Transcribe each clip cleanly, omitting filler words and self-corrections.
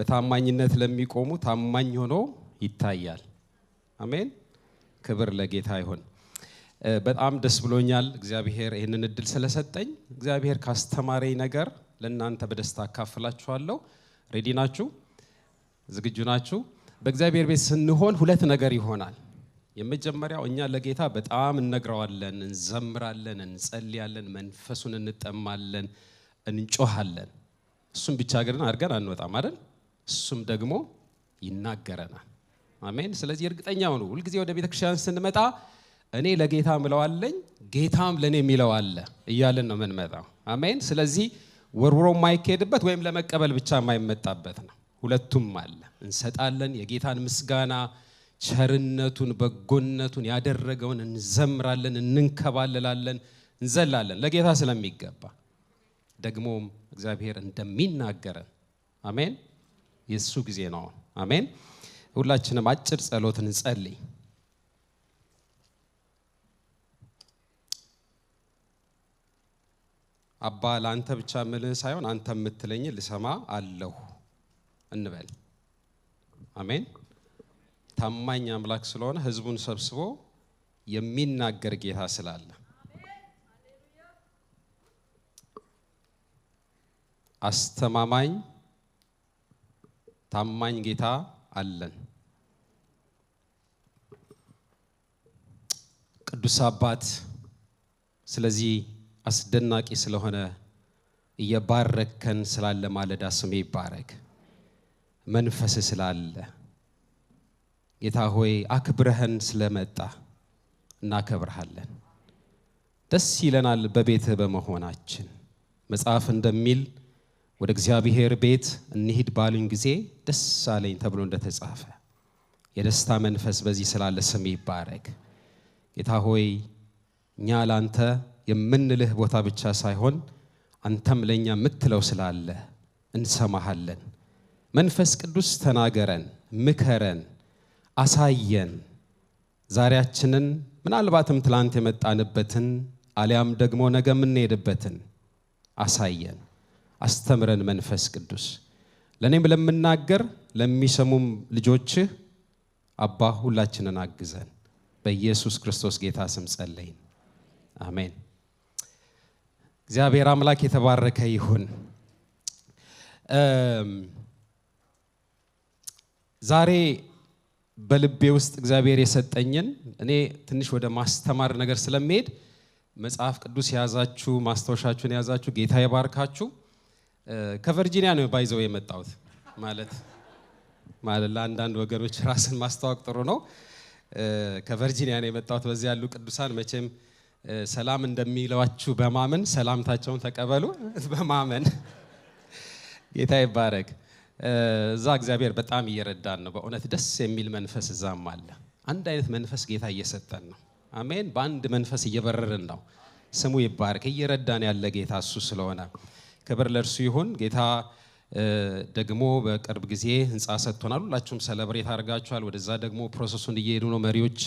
በታማኝነት ለሚቆሙ ታማኝ ሆኖ ይታያል። አሜን። ክብር ለጌታ ይሁን። በጣም ደስ ብሎኛል እግዚአብሔር ይህንን እድል ስለሰጠኝ። እግዚአብሔር ካስተማረኝ ነገር ለእናንተ በደስታ አካፍላችኋለሁ። ሬዲ ናችሁ? ዝግጁ ናችሁ? በእግዚአብሔር ቤት ስንሆን ሁለት ነገር ይሆናል። የመጀመሪያው እኛ ለጌታ በጣም እንነግረዋለን፣ እንዘምራለን፣ እንጸልያለን፣ መንፈሱን እንጠማለን፣ እንጮሃለን። እሱም ብቻ ግን አድርገን አንወጣም አይደል? እሱም ደግሞ ይናገረናል። አሜን። ስለዚህ እርግጠኛ ሁኑ፣ ሁልጊዜ ወደ ቤተክርስቲያን ስንመጣ እኔ ለጌታ ምለዋለኝ ጌታም ለኔ ሚለው አለ እያለን ነው የምንመጣው። አሜን። ስለዚህ ወርውሮ የማይካሄድበት ወይም ለመቀበል ብቻ የማይመጣበት ነው። ሁለቱም አለ። እንሰጣለን፣ የጌታን ምስጋና፣ ቸርነቱን፣ በጎነቱን፣ ያደረገውን እንዘምራለን፣ እንንከባለላለን፣ እንዘላለን ለጌታ ስለሚገባ። ደግሞም እግዚአብሔር እንደሚናገረን አሜን፣ የሱ ጊዜ ነው። አሜን። ሁላችንም አጭር ጸሎት እንጸልይ። አባ ለአንተ ብቻ ምልህ ሳይሆን አንተ የምትለኝ ልሰማ አለሁ እንበል። አሜን። ታማኝ አምላክ ስለሆነ ህዝቡን ሰብስቦ የሚናገር ጌታ ስላለ አስተማማኝ ታማኝ ጌታ አለን። ቅዱስ አባት ስለዚህ አስደናቂ ስለሆነ እየባረከን ስላለ ማለዳ ስሜ ይባረክ። መንፈስ ስላለ ጌታ ሆይ አክብረህን ስለመጣ እናከብርሃለን። ደስ ይለናል በቤትህ በመሆናችን። መጽሐፍ እንደሚል ወደ እግዚአብሔር ቤት እንሂድ ባሉኝ ጊዜ ደስ አለኝ ተብሎ እንደተጻፈ የደስታ መንፈስ በዚህ ስላለ ስሜ ይባረክ። ጌታ ሆይ እኛ ላንተ የምንልህ ቦታ ብቻ ሳይሆን አንተም ለኛ የምትለው ስላለ እንሰማሃለን። መንፈስ ቅዱስ ተናገረን፣ ምከረን፣ አሳየን። ዛሬያችንን ምናልባትም ትላንት የመጣንበትን አሊያም ደግሞ ነገ የምንሄድበትን አሳየን፣ አስተምረን። መንፈስ ቅዱስ ለኔም ለምናገር ለሚሰሙም ልጆችህ አባ ሁላችንን አግዘን። በኢየሱስ ክርስቶስ ጌታ ስም ጸለይን፣ አሜን። እግዚአብሔር አምላክ የተባረከ ይሁን። ዛሬ በልቤ ውስጥ እግዚአብሔር የሰጠኝን እኔ ትንሽ ወደ ማስተማር ነገር ስለሚሄድ መጽሐፍ ቅዱስ ያዛችሁ ማስታወሻችሁን ያዛችሁ ጌታ ይባርካችሁ። ከቨርጂኒያ ነው ባይዘው የመጣሁት ማለት ለአንዳንድ ወገኖች ራስን ማስተዋወቅ ጥሩ ነው። ከቨርጂኒያ ነው የመጣሁት። በዚህ ያሉ ቅዱሳን መቼም ሰላም እንደሚሏችሁ በማመን ሰላምታቸውን ተቀበሉ። በማመን ጌታ ይባረክ። እዛ እግዚአብሔር በጣም እየረዳን ነው። በእውነት ደስ የሚል መንፈስ እዛም አለ። አንድ አይነት መንፈስ ጌታ እየሰጠን ነው። አሜን። በአንድ መንፈስ እየበረርን ነው። ስሙ ይባረክ። እየረዳን ያለ ጌታ እሱ ስለሆነ ክብር ለእርሱ ይሁን። ጌታ ደግሞ በቅርብ ጊዜ ህንፃ ሰጥቶናል። ሁላችሁም ሰለብሬት አድርጋችኋል። ወደዛ ደግሞ ፕሮሰሱን እየሄዱ ነው። መሪዎች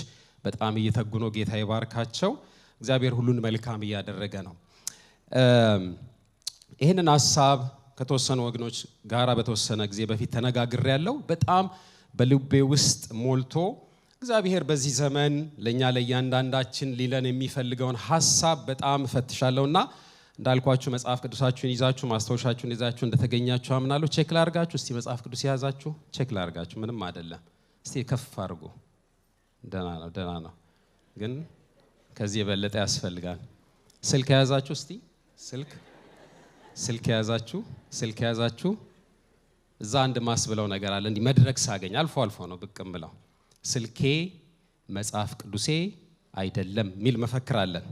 በጣም እየተጉ ነው። ጌታ ይባርካቸው። እግዚአብሔር ሁሉን መልካም እያደረገ ነው። ይህንን ሐሳብ ከተወሰኑ ወገኖች ጋራ በተወሰነ ጊዜ በፊት ተነጋግሬያለሁ። በጣም በልቤ ውስጥ ሞልቶ እግዚአብሔር በዚህ ዘመን ለኛ ለእያንዳንዳችን ሊለን የሚፈልገውን ሐሳብ በጣም እፈትሻለሁና እንዳልኳችሁ መጽሐፍ ቅዱሳችሁን ይዛችሁ ማስታወሻችሁን ይዛችሁ እንደተገኛችሁ አምናለሁ። ቼክ ላድርጋችሁ እስቲ። መጽሐፍ ቅዱስ ያዛችሁ ቼክ ላድርጋችሁ። ምንም አይደለም። እስቲ ከፍ አድርጉ። ደህና ነው ግን ከዚህ የበለጠ ያስፈልጋል። ስልክ ያዛችሁ እስቲ። ስልክ ያዛችሁ እዛ አንድ ማስብለው ነገር አለ። እንዲህ መድረክ ሳገኝ አልፎ ነው ብቅም ብለው ስልኬ መጽሐፍ ቅዱሴ አይደለም ሚል መፈክር አለን።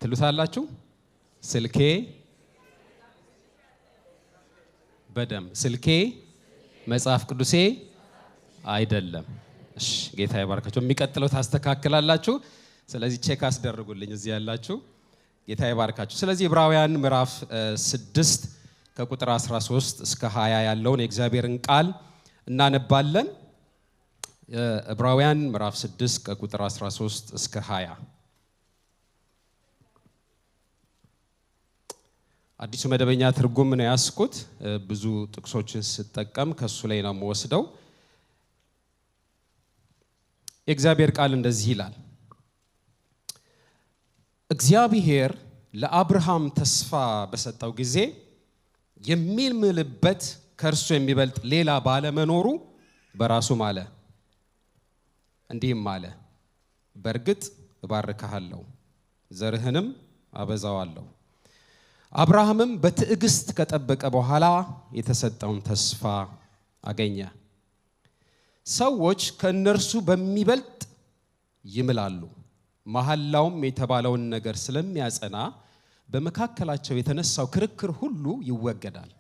ትሉታላችሁ። ስልኬ በደም ስልኬ መጽሐፍ ቅዱሴ አይደለም። እሺ ጌታ ይባርካችሁ። የሚቀጥለው ታስተካክላላችሁ። ስለዚህ ቼክ አስደርጉልኝ እዚህ ያላችሁ። ጌታ ይባርካችሁ። ስለዚህ ዕብራውያን ምዕራፍ 6 ከቁጥር 13 እስከ 20 ያለውን የእግዚአብሔርን ቃል እናነባለን። ዕብራውያን ምዕራፍ 6 ከቁጥር 13 እስከ 20 አዲሱ መደበኛ ትርጉም ነው ያስኩት። ብዙ ጥቅሶችን ስጠቀም ከሱ ላይ ነው የምወስደው። የእግዚአብሔር ቃል እንደዚህ ይላል። እግዚአብሔር ለአብርሃም ተስፋ በሰጠው ጊዜ የሚምልበት ከእርሱ የሚበልጥ ሌላ ባለመኖሩ በራሱ ማለ፣ እንዲህም አለ፣ በእርግጥ እባርክሃለሁ፣ ዘርህንም አበዛዋለሁ። አብርሃምም በትዕግስት ከጠበቀ በኋላ የተሰጠውን ተስፋ አገኘ። ሰዎች ከእነርሱ በሚበልጥ ይምላሉ፣ መሐላውም የተባለውን ነገር ስለሚያጸና በመካከላቸው የተነሳው ክርክር ሁሉ ይወገዳል።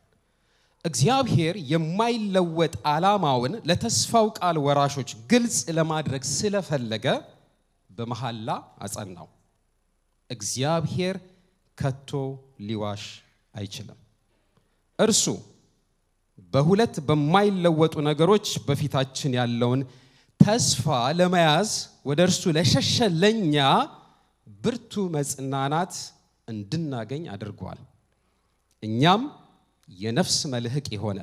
እግዚአብሔር የማይለወጥ ዓላማውን ለተስፋው ቃል ወራሾች ግልጽ ለማድረግ ስለፈለገ በመሐላ አጸናው። እግዚአብሔር ከቶ ሊዋሽ አይችልም። እርሱ በሁለት በማይለወጡ ነገሮች በፊታችን ያለውን ተስፋ ለመያዝ ወደ እርሱ ለሸሸ ለኛ ብርቱ መጽናናት እንድናገኝ አድርጓል። እኛም የነፍስ መልህቅ የሆነ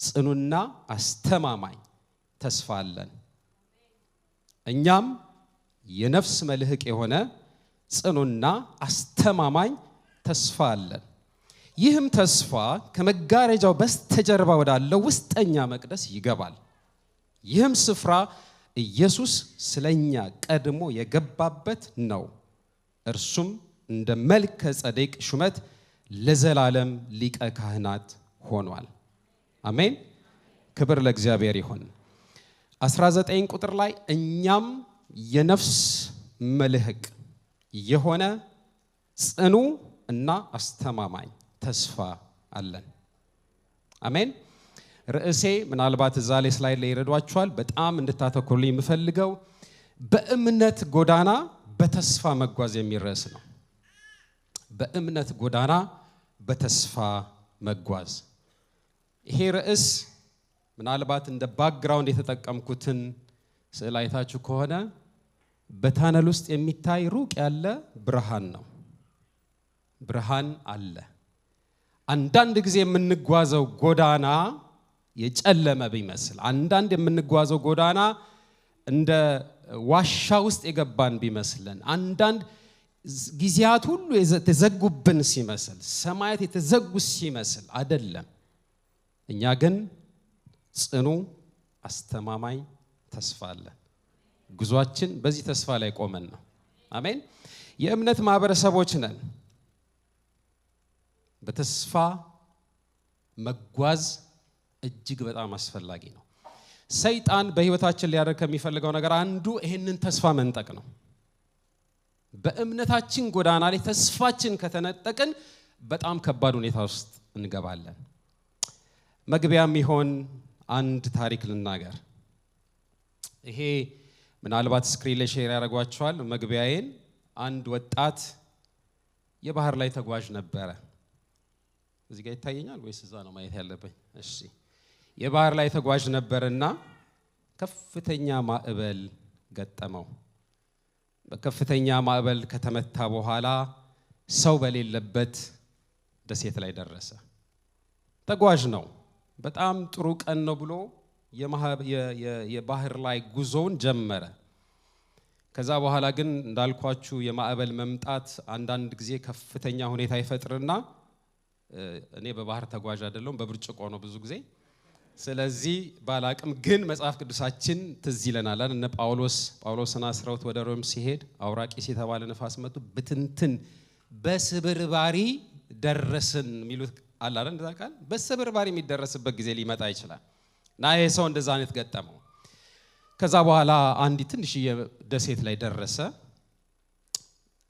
ጽኑና አስተማማኝ ተስፋ አለን። እኛም የነፍስ መልህቅ የሆነ ጽኑና አስተማማኝ ተስፋ አለን። ይህም ተስፋ ከመጋረጃው በስተጀርባ ወዳለው ውስጠኛ መቅደስ ይገባል። ይህም ስፍራ ኢየሱስ ስለኛ ቀድሞ የገባበት ነው። እርሱም እንደ መልከ ጸዴቅ ሹመት ለዘላለም ሊቀ ካህናት ሆኗል። አሜን። ክብር ለእግዚአብሔር ይሁን። 19 ቁጥር ላይ እኛም የነፍስ መልህቅ የሆነ ጽኑ እና አስተማማኝ ተስፋ አለን። አሜን። ርዕሴ ምናልባት እዛ ላይ ስላይድ ላይ ይረዷችኋል። በጣም እንድታተኩሩልኝ የምፈልገው በእምነት ጎዳና በተስፋ መጓዝ የሚል ርዕስ ነው። በእምነት ጎዳና በተስፋ መጓዝ። ይሄ ርዕስ ምናልባት እንደ ባክግራውንድ የተጠቀምኩትን ስዕል አይታችሁ ከሆነ በታነል ውስጥ የሚታይ ሩቅ ያለ ብርሃን ነው። ብርሃን አለ። አንዳንድ ጊዜ የምንጓዘው ጎዳና የጨለመ ቢመስል፣ አንዳንድ የምንጓዘው ጎዳና እንደ ዋሻ ውስጥ የገባን ቢመስልን፣ አንዳንድ ጊዜያት ሁሉ የተዘጉብን ሲመስል፣ ሰማያት የተዘጉ ሲመስል አይደለም። እኛ ግን ጽኑ አስተማማኝ ተስፋ አለን። ጉዟችን በዚህ ተስፋ ላይ ቆመን ነው። አሜን። የእምነት ማህበረሰቦች ነን። በተስፋ መጓዝ እጅግ በጣም አስፈላጊ ነው። ሰይጣን በህይወታችን ሊያደርግ ከሚፈልገው ነገር አንዱ ይሄንን ተስፋ መንጠቅ ነው። በእምነታችን ጎዳና ላይ ተስፋችን ከተነጠቅን በጣም ከባድ ሁኔታ ውስጥ እንገባለን። መግቢያም ይሆን አንድ ታሪክ ልናገር። ይሄ ምናልባት ስክሪን ላይ ሼር ያደርጓቸዋል መግቢያዬን። አንድ ወጣት የባህር ላይ ተጓዥ ነበረ። እዚህ ጋር ይታየኛል ወይስ እዛ ነው ማየት ያለብኝ? እሺ። የባህር ላይ ተጓዥ ነበርና ከፍተኛ ማዕበል ገጠመው። በከፍተኛ ማዕበል ከተመታ በኋላ ሰው በሌለበት ደሴት ላይ ደረሰ። ተጓዥ ነው። በጣም ጥሩ ቀን ነው ብሎ የባህር ላይ ጉዞውን ጀመረ። ከዛ በኋላ ግን እንዳልኳችሁ የማዕበል መምጣት አንዳንድ ጊዜ ከፍተኛ ሁኔታ ይፈጥርና እኔ በባህር ተጓዥ አይደለም በብርጭቆ ነው ብዙ ጊዜ። ስለዚህ ባላቅም ግን መጽሐፍ ቅዱሳችን ትዝ ይለናል። እነ ጳውሎስና አስረውት ወደ ሮም ሲሄድ አውራቂስ የተባለ ነፋስ መጥቶ ብትንትን በስብርባሪ ደረስን የሚሉት አለ አይደል? እንደዛ ቃል በስብርባሪ የሚደረስበት ጊዜ ሊመጣ ይችላል። እና ይሄ ሰው እንደዛ አይነት ገጠመው። ከዛ በኋላ አንድ ትንሽዬ ደሴት ላይ ደረሰ።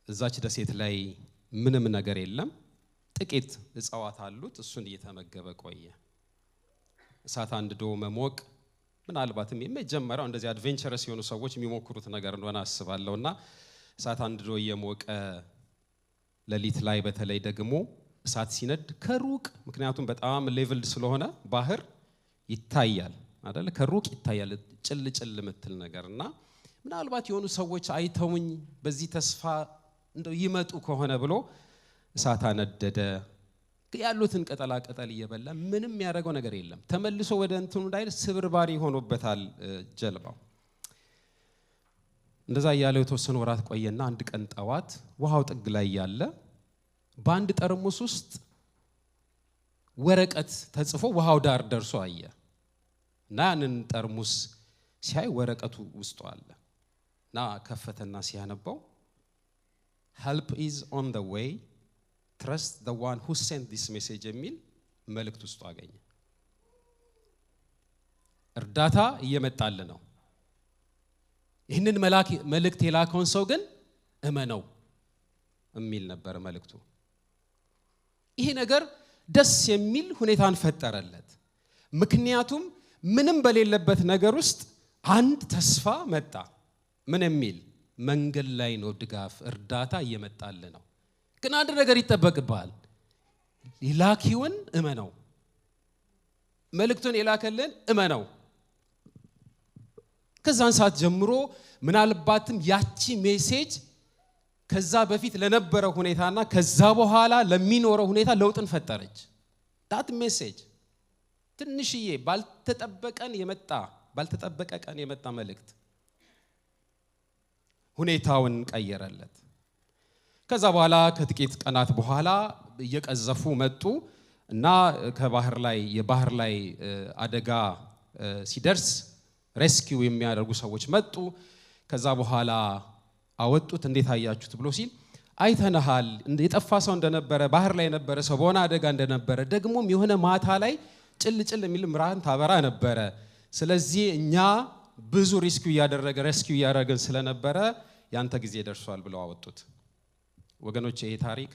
እዛች ደሴት ላይ ምንም ነገር የለም። ጥቂት እጽዋት አሉት። እሱን እየተመገበ ቆየ። እሳት አንድዶ መሞቅ ምናልባትም የመጀመሪያው እንደዚህ አድቬንቸረስ የሆኑ ሰዎች የሚሞክሩት ነገር እንደሆነ አስባለሁና እሳት አንድዶ እየሞቀ ሌሊት ላይ በተለይ ደግሞ እሳት ሲነድ ከሩቅ፣ ምክንያቱም በጣም ሌቭልድ ስለሆነ ባህር ይታያል አይደል? ከሩቅ ይታያል ጭልጭል ምትል ነገርና ምናልባት የሆኑ ሰዎች አይተውኝ በዚህ ተስፋ እንደው ይመጡ ከሆነ ብሎ እሳት አነደደ። ያሉትን ቀጠላ ቀጠል እየበላ ምንም ያደረገው ነገር የለም። ተመልሶ ወደ እንትኑ እንዳይል ስብርባሪ ሆኖበታል ጀልባው። እንደዛ ያለው የተወሰነ ወራት ቆየና አንድ ቀን ጠዋት ውሃው ጥግ ላይ ያለ በአንድ ጠርሙስ ውስጥ ወረቀት ተጽፎ ውሃው ዳር ደርሶ አየ እና ያንን ጠርሙስ ሲያይ ወረቀቱ ውስጡ አለ እና ከፈተና ሲያነባው help is on the way, trust the one who sent this message የሚል መልእክት ውስጡ አገኘ። እርዳታ እየመጣል ነው። ይህንን መልእክት የላከውን ሰው ግን እመነው የሚል ነበር መልእክቱ። ይሄ ነገር ደስ የሚል ሁኔታን ፈጠረለት። ምክንያቱም ምንም በሌለበት ነገር ውስጥ አንድ ተስፋ መጣ። ምን የሚል መንገድ ላይ ነው ድጋፍ እርዳታ እየመጣል ነው። ግን አንድ ነገር ይጠበቅብሃል። ላኪውን እመነው። መልእክቱን የላከልን እመነው። ከዛን ሰዓት ጀምሮ ምናልባትም ያቺ ሜሴጅ ከዛ በፊት ለነበረው ሁኔታና ከዛ በኋላ ለሚኖረው ሁኔታ ለውጥን ፈጠረች። ዳት ሜሴጅ ትንሽዬ ባልተጠበቀ ቀን የመጣ መልእክት ሁኔታውን ቀየረለት። ከዛ በኋላ ከጥቂት ቀናት በኋላ እየቀዘፉ መጡ እና የባህር ላይ አደጋ ሲደርስ ሬስኪው የሚያደርጉ ሰዎች መጡ። ከዛ በኋላ አወጡት። እንዴት አያችሁት ብሎ ሲል አይተናሃል፣ የጠፋ ሰው እንደነበረ ባህር ላይ የነበረ ሰው በሆነ አደጋ እንደነበረ ደግሞም የሆነ ማታ ላይ ጭልጭል የሚል ብርሃን ታበራ ነበረ። ስለዚህ እኛ ብዙ ሬስኪው እያደረገን ስለነበረ ያንተ ጊዜ ደርሷል ብለው አወጡት። ወገኖች ይሄ ታሪክ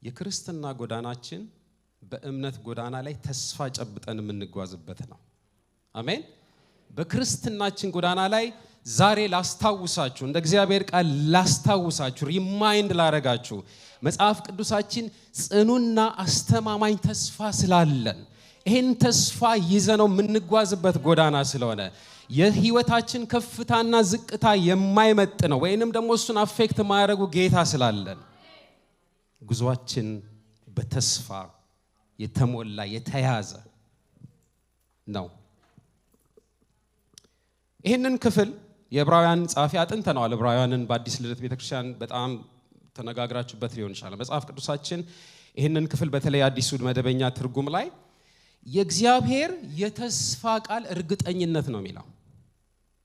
የክርስትና ጎዳናችን በእምነት ጎዳና ላይ ተስፋ ጨብጠን የምንጓዝበት ነው። አሜን። በክርስትናችን ጎዳና ላይ ዛሬ ላስታውሳችሁ፣ እንደ እግዚአብሔር ቃል ላስታውሳችሁ፣ ሪማይንድ ላረጋችሁ መጽሐፍ ቅዱሳችን ጽኑና አስተማማኝ ተስፋ ስላለን ይሄን ተስፋ ይዘነው የምንጓዝበት ጎዳና ስለሆነ የህይወታችን ከፍታና ዝቅታ የማይመጥ ነው ወይንም ደግሞ እሱን አፌክት ማያደርጉ ጌታ ስላለን ጉዟችን በተስፋ የተሞላ የተያዘ ነው። ይሄንን ክፍል የዕብራውያን ጻፊ አጥንተናል። ዕብራውያንን በአዲስ ልደት ቤተክርስቲያን በጣም ተነጋግራችሁበት ሊሆን ይችላል። መጽሐፍ ቅዱሳችን ይሄንን ክፍል በተለይ አዲሱ መደበኛ ትርጉም ላይ የእግዚአብሔር የተስፋ ቃል እርግጠኝነት ነው የሚለው።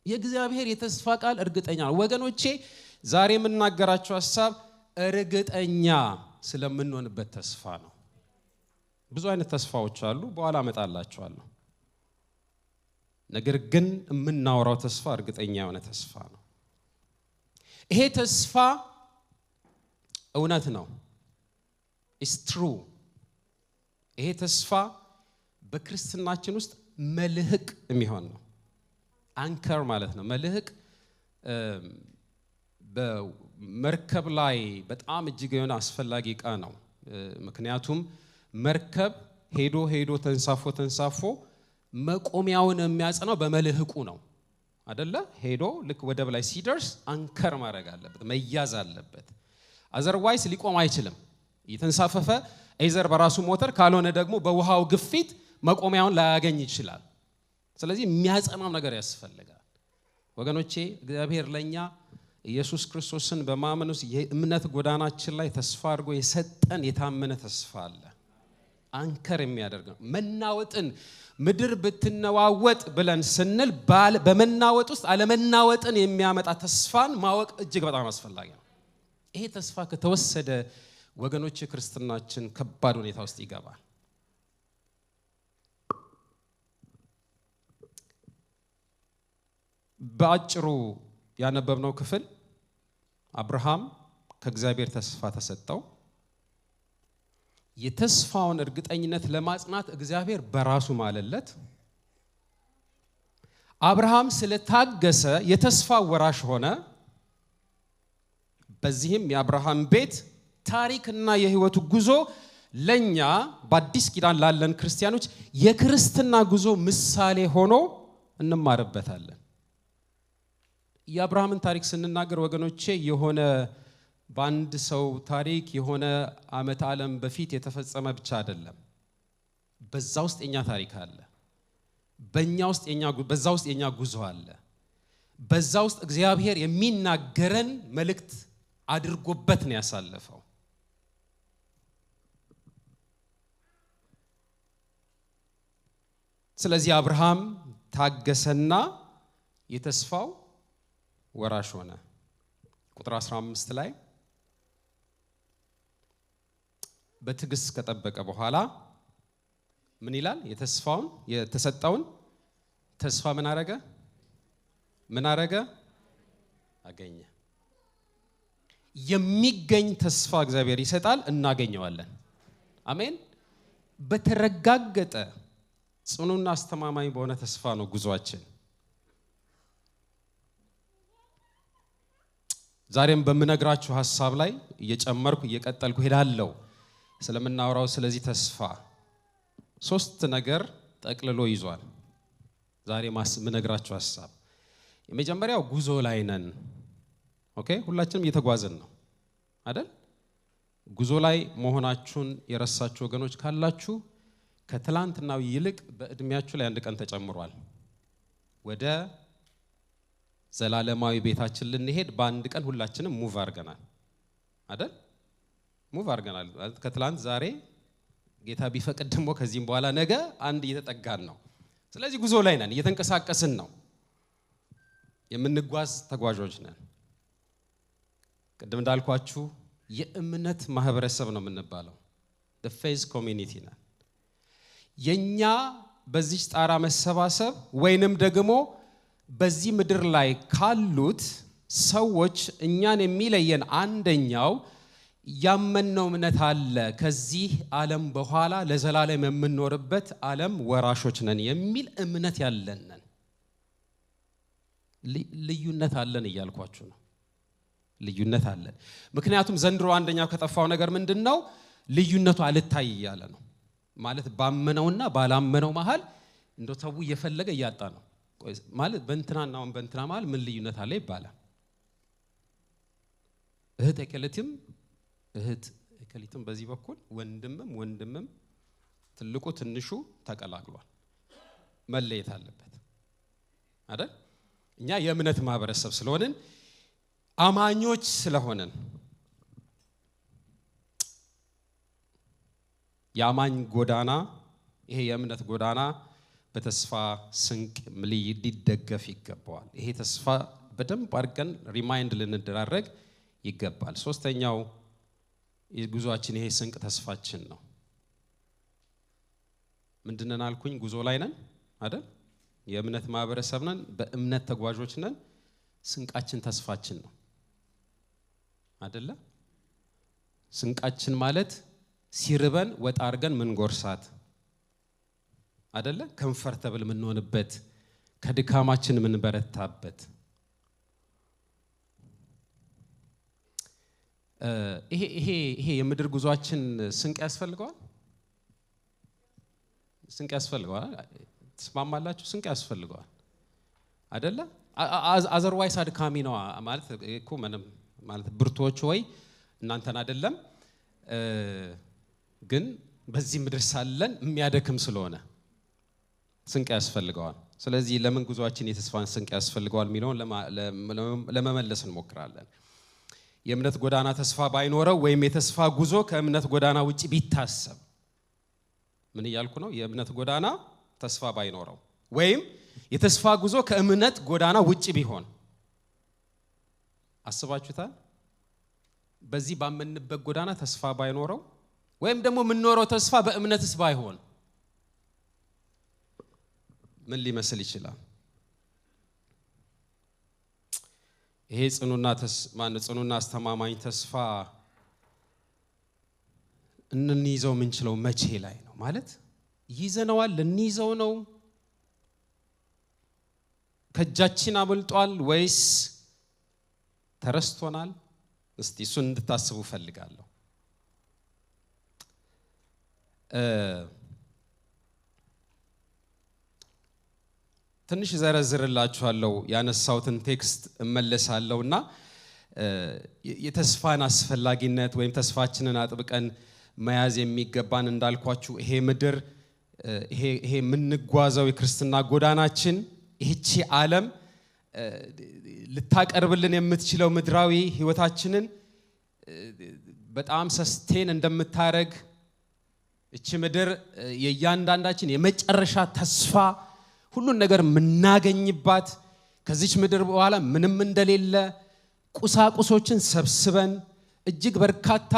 የእግዚአብሔር የተስፋ ቃል እርግጠኛ ነው። ወገኖቼ ዛሬ የምናገራችሁ ሐሳብ እርግጠኛ ስለምንሆንበት ተስፋ ነው። ብዙ አይነት ተስፋዎች አሉ፣ በኋላ አመጣላችኋለሁ። ነገር ግን የምናወራው ተስፋ እርግጠኛ የሆነ ተስፋ ነው። ይሄ ተስፋ እውነት ነው። ኢትስ ትሩ። ይሄ ተስፋ በክርስትናችን ውስጥ መልህቅ የሚሆን ነው። አንከር ማለት ነው። መልህቅ በመርከብ ላይ በጣም እጅግ የሆነ አስፈላጊ ዕቃ ነው። ምክንያቱም መርከብ ሄዶ ተንሳፎ መቆሚያውን የሚያጸናው በመልህቁ ነው አይደለ? ሄዶ ልክ ወደብ ላይ ሲደርስ አንከር ማድረግ አለበት፣ መያዝ አለበት። አዘርዋይስ ሊቆም አይችልም። እየተንሳፈፈ አይዘር በራሱ ሞተር ካልሆነ ደግሞ በውሃው ግፊት መቆሚያውን ላያገኝ ይችላል። ስለዚህ የሚያጸናው ነገር ያስፈልጋል። ወገኖቼ እግዚአብሔር ለኛ ኢየሱስ ክርስቶስን በማመን ውስጥ የእምነት ጎዳናችን ላይ ተስፋ አድርጎ የሰጠን የታመነ ተስፋ አለ። አንከር የሚያደርግ ነው። መናወጥን ምድር ብትነዋወጥ ብለን ስንል በመናወጥ ውስጥ አለመናወጥን የሚያመጣ ተስፋን ማወቅ እጅግ በጣም አስፈላጊ ነው። ይሄ ተስፋ ከተወሰደ ወገኖች ክርስትናችን ከባድ ሁኔታ ውስጥ ይገባል። በአጭሩ ያነበብነው ክፍል አብርሃም ከእግዚአብሔር ተስፋ ተሰጠው። የተስፋውን እርግጠኝነት ለማጽናት እግዚአብሔር በራሱ ማለለት። አብርሃም ስለታገሰ የተስፋ ወራሽ ሆነ። በዚህም የአብርሃም ቤት ታሪክና የህይወቱ ጉዞ ለኛ በአዲስ ኪዳን ላለን ክርስቲያኖች የክርስትና ጉዞ ምሳሌ ሆኖ እንማርበታለን። የአብርሃምን ታሪክ ስንናገር ወገኖቼ የሆነ በአንድ ሰው ታሪክ የሆነ ዓመት ዓለም በፊት የተፈጸመ ብቻ አይደለም። በዛ ውስጥ የኛ ታሪክ አለ። በዛ ውስጥ የኛ ጉዞ አለ። በዛ ውስጥ እግዚአብሔር የሚናገረን መልእክት አድርጎበት ነው ያሳለፈው። ስለዚህ አብርሃም ታገሰና የተስፋው ወራሽ ሆነ። ቁጥር 15 ላይ በትዕግስት ከጠበቀ በኋላ ምን ይላል? የተሰጠውን ተስፋ ምን አረገ? አገኘ። የሚገኝ ተስፋ እግዚአብሔር ይሰጣል፣ እናገኘዋለን። አሜን። በተረጋገጠ ጽኑና አስተማማኝ በሆነ ተስፋ ነው ጉዟችን። ዛሬም በመነግራችሁ ሐሳብ ላይ እየቀጠልኩ ሄዳለሁ። ስለምናወራው ስለዚህ ተስፋ 3 ነገር ጠቅልሎ ይዟል። ዛሬ የምነግራችሁ ሐሳብ የመጀመሪያው ጉዞ ላይ ነን። ኦኬ፣ ሁላችንም እየተጓዝን ነው አይደል? ጉዞ ላይ መሆናችሁን የረሳችሁ ወገኖች ካላችሁ ከትላንትናው ይልቅ በእድሜያችሁ ላይ 1 ቀን ተጨምሯል። ወደ ዘላለማዊ ቤታችን ልንሄድ በ1 ቀን ሁላችንም ሙቭ አድርገናል አይደል? ሙቭ አድርገናል። ከትላንት ዛሬ ጌታ ቢፈቅድ ደግሞ ከዚህም በኋላ ነገ አንድ እየተጠጋን ነው። ስለዚህ ጉዞ ላይ ነን፣ እየተንቀሳቀስን ነው። የምንጓዝ ተጓዦች ነን። ቅድም እንዳልኳችሁ የእምነት ማህበረሰብ ነው የምንባለው። the faith community ነን። የኛ በዚህ ጣራ መሰባሰብ ወይንም ደግሞ በዚህ ምድር ላይ ካሉት ሰዎች እኛን የሚለየን አንደኛው ያመነው እምነት አለ። ከዚህ ዓለም በኋላ ለዘላለም የምንኖርበት ዓለም ወራሾች ነን የሚል እምነት ያለን ነን። ልዩነት አለን እያልኳችሁ ነው። ልዩነት አለን። ምክንያቱም ዘንድሮ አንደኛው ከጠፋው ነገር ምንድነው? ልዩነቱ አልታይ እያለ ነው። ማለት ባመነውና ባላመነው መሃል እንደው ተው እየፈለገ እያጣ ነው። ማለት በእንትናና በእንትና መሃል ምን ልዩነት አለ ይባላል። እህት እከሊትም በዚህ በኩል ወንድምም ትልቁ ትንሹ ተቀላቅሏል። መለየት አለበት አይደል? እኛ የእምነት ማህበረሰብ ስለሆንን አማኞች ስለሆንን የአማኝ ጎዳና ይሄ የእምነት ጎዳና በተስፋ ስንቅ ሊደገፍ ይገባዋል። ይሄ ተስፋ በደንብ አድርገን ሪማይንድ ልንደራረግ ይገባል። 3ኛው የጉዟችን ይሄ ስንቅ ተስፋችን ነው። ምንድነን አልኩኝ? ጉዞ ላይ ነን አይደል? የእምነት ማህበረሰብ ነን፣ በእምነት ተጓዦች ነን። ስንቃችን ተስፋችን ነው አይደለ? ስንቃችን ማለት ሲርበን ወጣ አድርገን ምን ጎርሳት አይደለ? ኮምፎርታብል የምንሆንበት ከድካማችን ምን በረታበት። ይሄ የምድር ጉዟችን ስንቅ ያስፈልገዋል። ትስማማላችሁ? ስንቅ ያስፈልገዋል አይደለ? አዘርዋይስ አድካሚ ነው ማለት እኮ ምንም ማለት ብርቶች ወይ እናንተን አይደለም፣ ግን በዚህ ምድር ሳለን የሚያደክም ስለሆነ ስንቅ ያስፈልገዋል። ስለዚህ ለምን ጉዟችን የተስፋን ስንቅ ያስፈልገዋል የሚለውን ለመመለስ እንሞክራለን። የእምነት ጎዳና ተስፋ ባይኖረው ወይም የተስፋ ጉዞ ከእምነት ጎዳና ውጪ ቢታሰብ ምን እያልኩ ነው? የእምነት ጎዳና ተስፋ ባይኖረው ወይም የተስፋ ጉዞ ከእምነት ጎዳና ውጪ ቢሆን አስባችሁታል? በዚህ ባመንበት ጎዳና ተስፋ ባይኖረው ወይም ደግሞ የምንኖረው ተስፋ በእምነትስ ባይሆን ምን ሊመስል ይችላል? ይሄ ጽኑና አስተማማኝ ተስፋ እንይዘው የምንችለው መቼ ላይ ነው? ማለት ይዘነዋል፣ ልንይዘው ነው? ከእጃችን አመልጧል ወይስ ተረስቶናል? እስቲ እሱን እንድታስቡ ፈልጋለሁ። ትንሽ ዘረዝርላችኋለሁ። ያነሳውትን ቴክስት እመለሳለሁና የተስፋን አስፈላጊነት ወይም ተስፋችንን አጥብቀን መያዝ የሚገባን እንዳልኳችሁ ይሄ ምድር ይሄ የምንጓዘው የክርስትና ጎዳናችን ይህቺ ዓለም ልታቀርብልን የምትችለው ምድራዊ ህይወታችንን በጣም ሰስቴን እንደምታረግ እቺ ምድር የእያንዳንዳችን የመጨረሻ ተስፋ ሁሉን ነገር ምናገኝባት ከዚች ምድር በኋላ ምንም እንደሌለ ቁሳቁሶችን ሰብስበን እጅግ በርካታ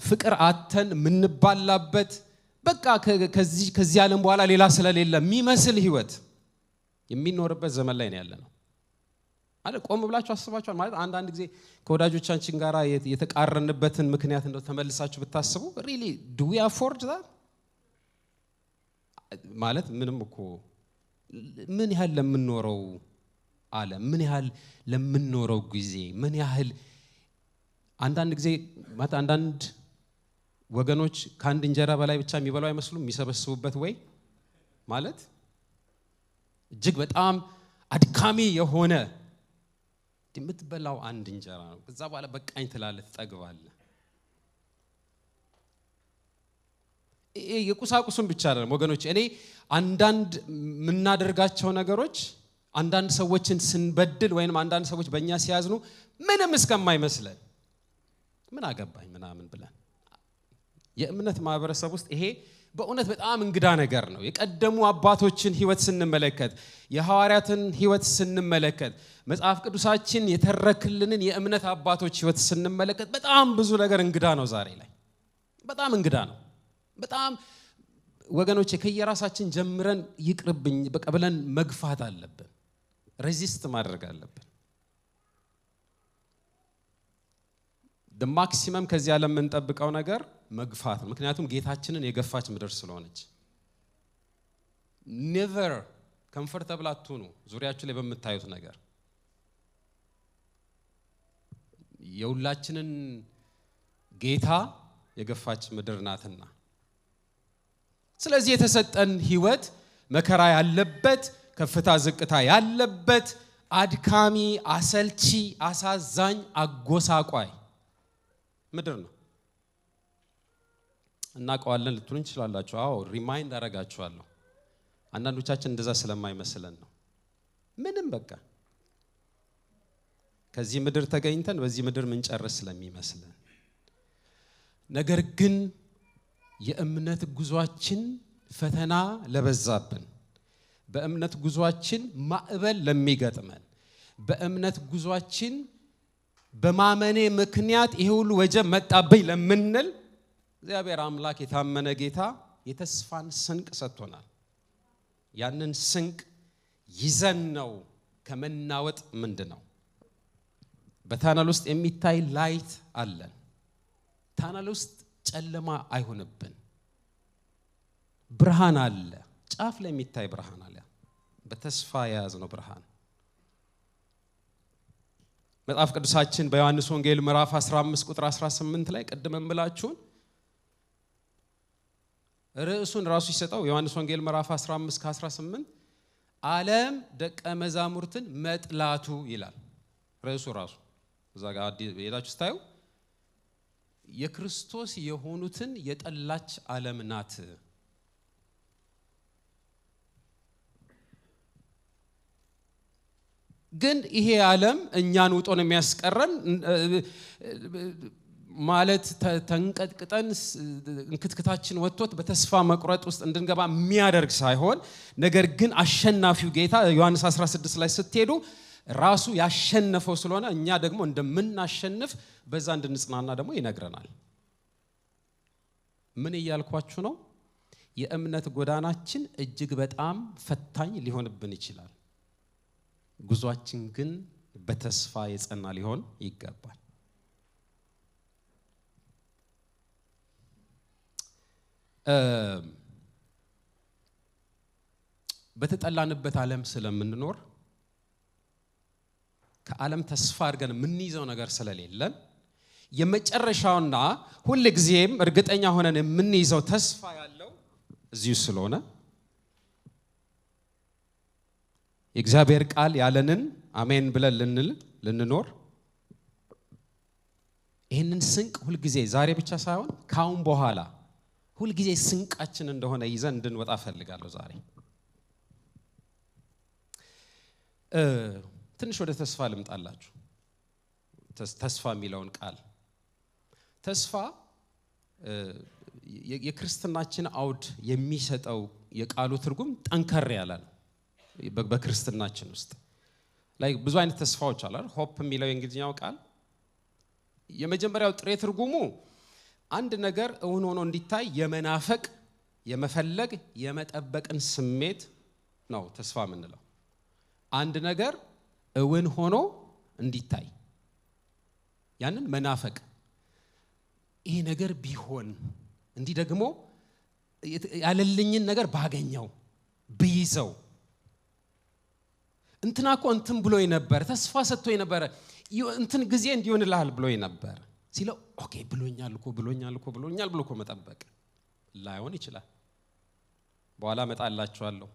ፍቅር አተን ምንባላበት በቃ ከዚህ ዓለም በኋላ ሌላ ስለሌለ የሚመስል ህይወት የሚኖርበት ዘመን ላይ ነው ያለነው አይደል? ቆም ብላችሁ አስባችኋል ማለት አንድ ጊዜ ከወዳጆቻችን ጋር የተቃረንበትን ምክንያት እንደው ተመልሳችሁ ብታስቡ really do we afford that ማለት ምንም እኮ ምን ያህል ለምንኖረው ዓለም ምን ያህል ለምንኖረው ጊዜ ምን ያህል አንዳንድ ጊዜ ማለት አንዳንድ ወገኖች ከአንድ እንጀራ በላይ ብቻ የሚበሉ አይመስሉም የሚሰበስቡበት ወይ ማለት እጅግ በጣም አድካሚ የሆነ የምትበላው አንድ እንጀራ ነው ከዛ በኋላ በቃኝ ትላለህ ትጠግባለህ የቁሳቁሱን ብቻ አይደለም ወገኖች እኔ አንዳንድ ምናደርጋቸው ነገሮች አንዳንድ ሰዎችን ስንበድል ወይንም አንዳንድ ሰዎች በእኛ ሲያዝኑ ምንም እስከማይመስለን ምን አገባኝ ምናምን ብለን የእምነት ማህበረሰብ ውስጥ ይሄ በእውነት በጣም እንግዳ ነገር ነው የቀደሙ አባቶችን ህይወት ስንመለከት የሐዋርያትን ህይወት ስንመለከት መጽሐፍ ቅዱሳችን የተረክልንን የእምነት አባቶች ህይወት ስንመለከት በጣም ብዙ ነገር እንግዳ ነው ዛሬ ላይ በጣም እንግዳ ነው በጣም ወገኖቼ ከየራሳችን ጀምረን ይቅርብኝ በቃ ብለን መግፋት አለብን ሬዚስት ማድረግ አለብን the maximum ከዚህ ዓለም የምንጠብቀው ነገር መግፋት ነው ምክንያቱም ጌታችንን የገፋች ምድር ስለሆነች never comfortable አትሁኑ ዙሪያችሁ ላይ በመታዩት ነገር የሁላችንን ጌታ የገፋች ምድር ናትና ስለዚህ የተሰጠን ህይወት መከራ ያለበት ከፍታ ዝቅታ ያለበት አድካሚ አሰልቺ አሳዛኝ አጎሳቋይ ምድር ነው እናቀዋለን ልትሉኝ ይችላልላችሁ አዎ ሪማይንድ አረጋችኋለሁ አንዳንዶቻችን እንደዛ ስለማይመስለን ነው ምንም በቃ ከዚህ ምድር ተገኝተን በዚህ ምድር ምን ጨርስ ስለሚመስለን ነገር ግን የእምነት ጉዟችን ፈተና ለበዛብን በእምነት ጉዟችን ማዕበል ለሚገጥመን በእምነት ጉዟችን በማመኔ ምክንያት ይሄ ሁሉ ወጀብ መጣብኝ ለምንል እግዚአብሔር አምላክ የታመነ ጌታ የተስፋን ስንቅ ሰጥቶናል ያንን ስንቅ ይዘን ነው ከመናወጥ ምንድነው በታናል ውስጥ የሚታይ ላይት አለን ታናል ውስጥ ጨለማ አይሆንብን ብርሃን አለ ጫፍ ላይ የሚታይ ብርሃን አለ በተስፋ የያዝነው ብርሃን መጽሐፍ ቅዱሳችን በዮሐንስ ወንጌል ምዕራፍ 15 ቁጥር 18 ላይ ቀድመን ብላችሁን ርዕሱን ራሱ ይሰጣው ዮሐንስ ወንጌል ምዕራፍ 15 ከ18 ዓለም ደቀ መዛሙርትን መጥላቱ ይላል ርዕሱ ራሱ እዛ ጋር ሄዳችሁ ስታዩ የክርስቶስ የሆኑትን የጠላች ዓለም ናት ግን ይሄ ዓለም እኛን ውጦን የሚያስቀረን ማለት ተንቀጥቅጠን እንክትክታችን ወጥቶት በተስፋ መቁረጥ ውስጥ እንድንገባ የሚያደርግ ሳይሆን ነገር ግን አሸናፊው ጌታ ዮሐንስ 16 ላይ ስትሄዱ ራሱ ያሸነፈው ስለሆነ እኛ ደግሞ እንደምናሸንፍ በዛ እንድንጽናና ደግሞ ይነግረናል ምን ይያልኳችሁ ነው የእምነት ጎዳናችን እጅግ በጣም ፈታኝ ሊሆንብን ይችላል ጉዟችን ግን በተስፋ የጸና ሊሆን ይገባል በተጠላንበት ዓለም ስለምንኖር ከዓለም ተስፋ አድርገን የምንይዘው ነገር ስለሌለን የመጨረሻውና ሁሉ ጊዜም እርግጠኛ ሆነን የምንይዘው ተስፋ ያለው እዚሁ ስለሆነ የእግዚአብሔር ቃል ያለንን አሜን ብለን ልንኖር ይህንን ስንቅ ሁልጊዜ ዛሬ ብቻ ሳይሆን ካሁን በኋላ ሁልጊዜ ስንቃችን እንደሆነ ይዘን እንድንወጣ ፈልጋለሁ። ዛሬ ትንሽ ወደ ተስፋ ልምጣላችሁ። ተስፋ የሚለውን ቃል ተስፋ የክርስትናችን አውድ የሚሰጠው የቃሉ ትርጉም ጠንከር ያለ ነው። በክርስትናችን ውስጥ ላይ ብዙ አይነት ተስፋዎች አሉ። ሆፕ የሚለው የእንግሊዝኛው ቃል የመጀመሪያው ጥሬ ትርጉሙ አንድ ነገር እውን ሆኖ እንዲታይ የመናፈቅ፣ የመፈለግ፣ የመጠበቅን ስሜት ነው ተስፋ የምንለው። አንድ ነገር እውን ሆኖ እንዲታይ ያንን መናፈቅ፣ ይሄ ነገር ቢሆን እንዲህ ደግሞ ያለልኝን ነገር ባገኘው ብይዘው እንትናኮ እንትን ብሎኝ ነበር፣ ተስፋ ሰጥቶኝ ነበር፣ እንትን ጊዜ እንዲሆንልሃል ብሎኝ ነበር ሲለው ኦኬ ብሎኛል ብሎ መጠበቅ ላይሆን ይችላል። በኋላ መጣላችኋለሁ።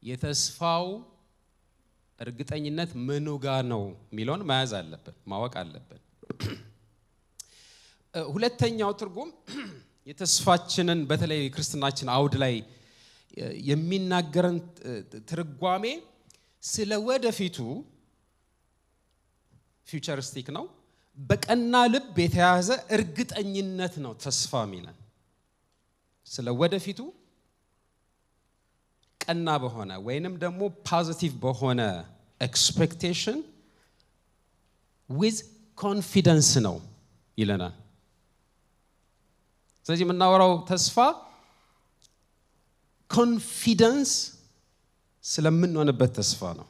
የተስፋው እርግጠኝነት ምኑ ጋር ነው የሚለውን መያዝ አለብን፣ ማወቅ አለብን። ሁለተኛው ትርጉም የተስፋችንን በተለይ ክርስትናችን አውድ ላይ የሚናገረን ትርጓሜ ስለ ወደፊቱ ፊውቸሪስቲክ ነው። በቀና ልብ የተያዘ እርግጠኝነት ነው ተስፋ የሚለን። ስለ ወደፊቱ ቀና በሆነ ወይንም ደግሞ ፖዚቲቭ በሆነ ኤክስፔክቴሽን with confidence ነው ይለናል። ስለዚህ የምናወራው ተስፋ ኮንፊደንስ ስለምንሆንበት ተስፋ ነው።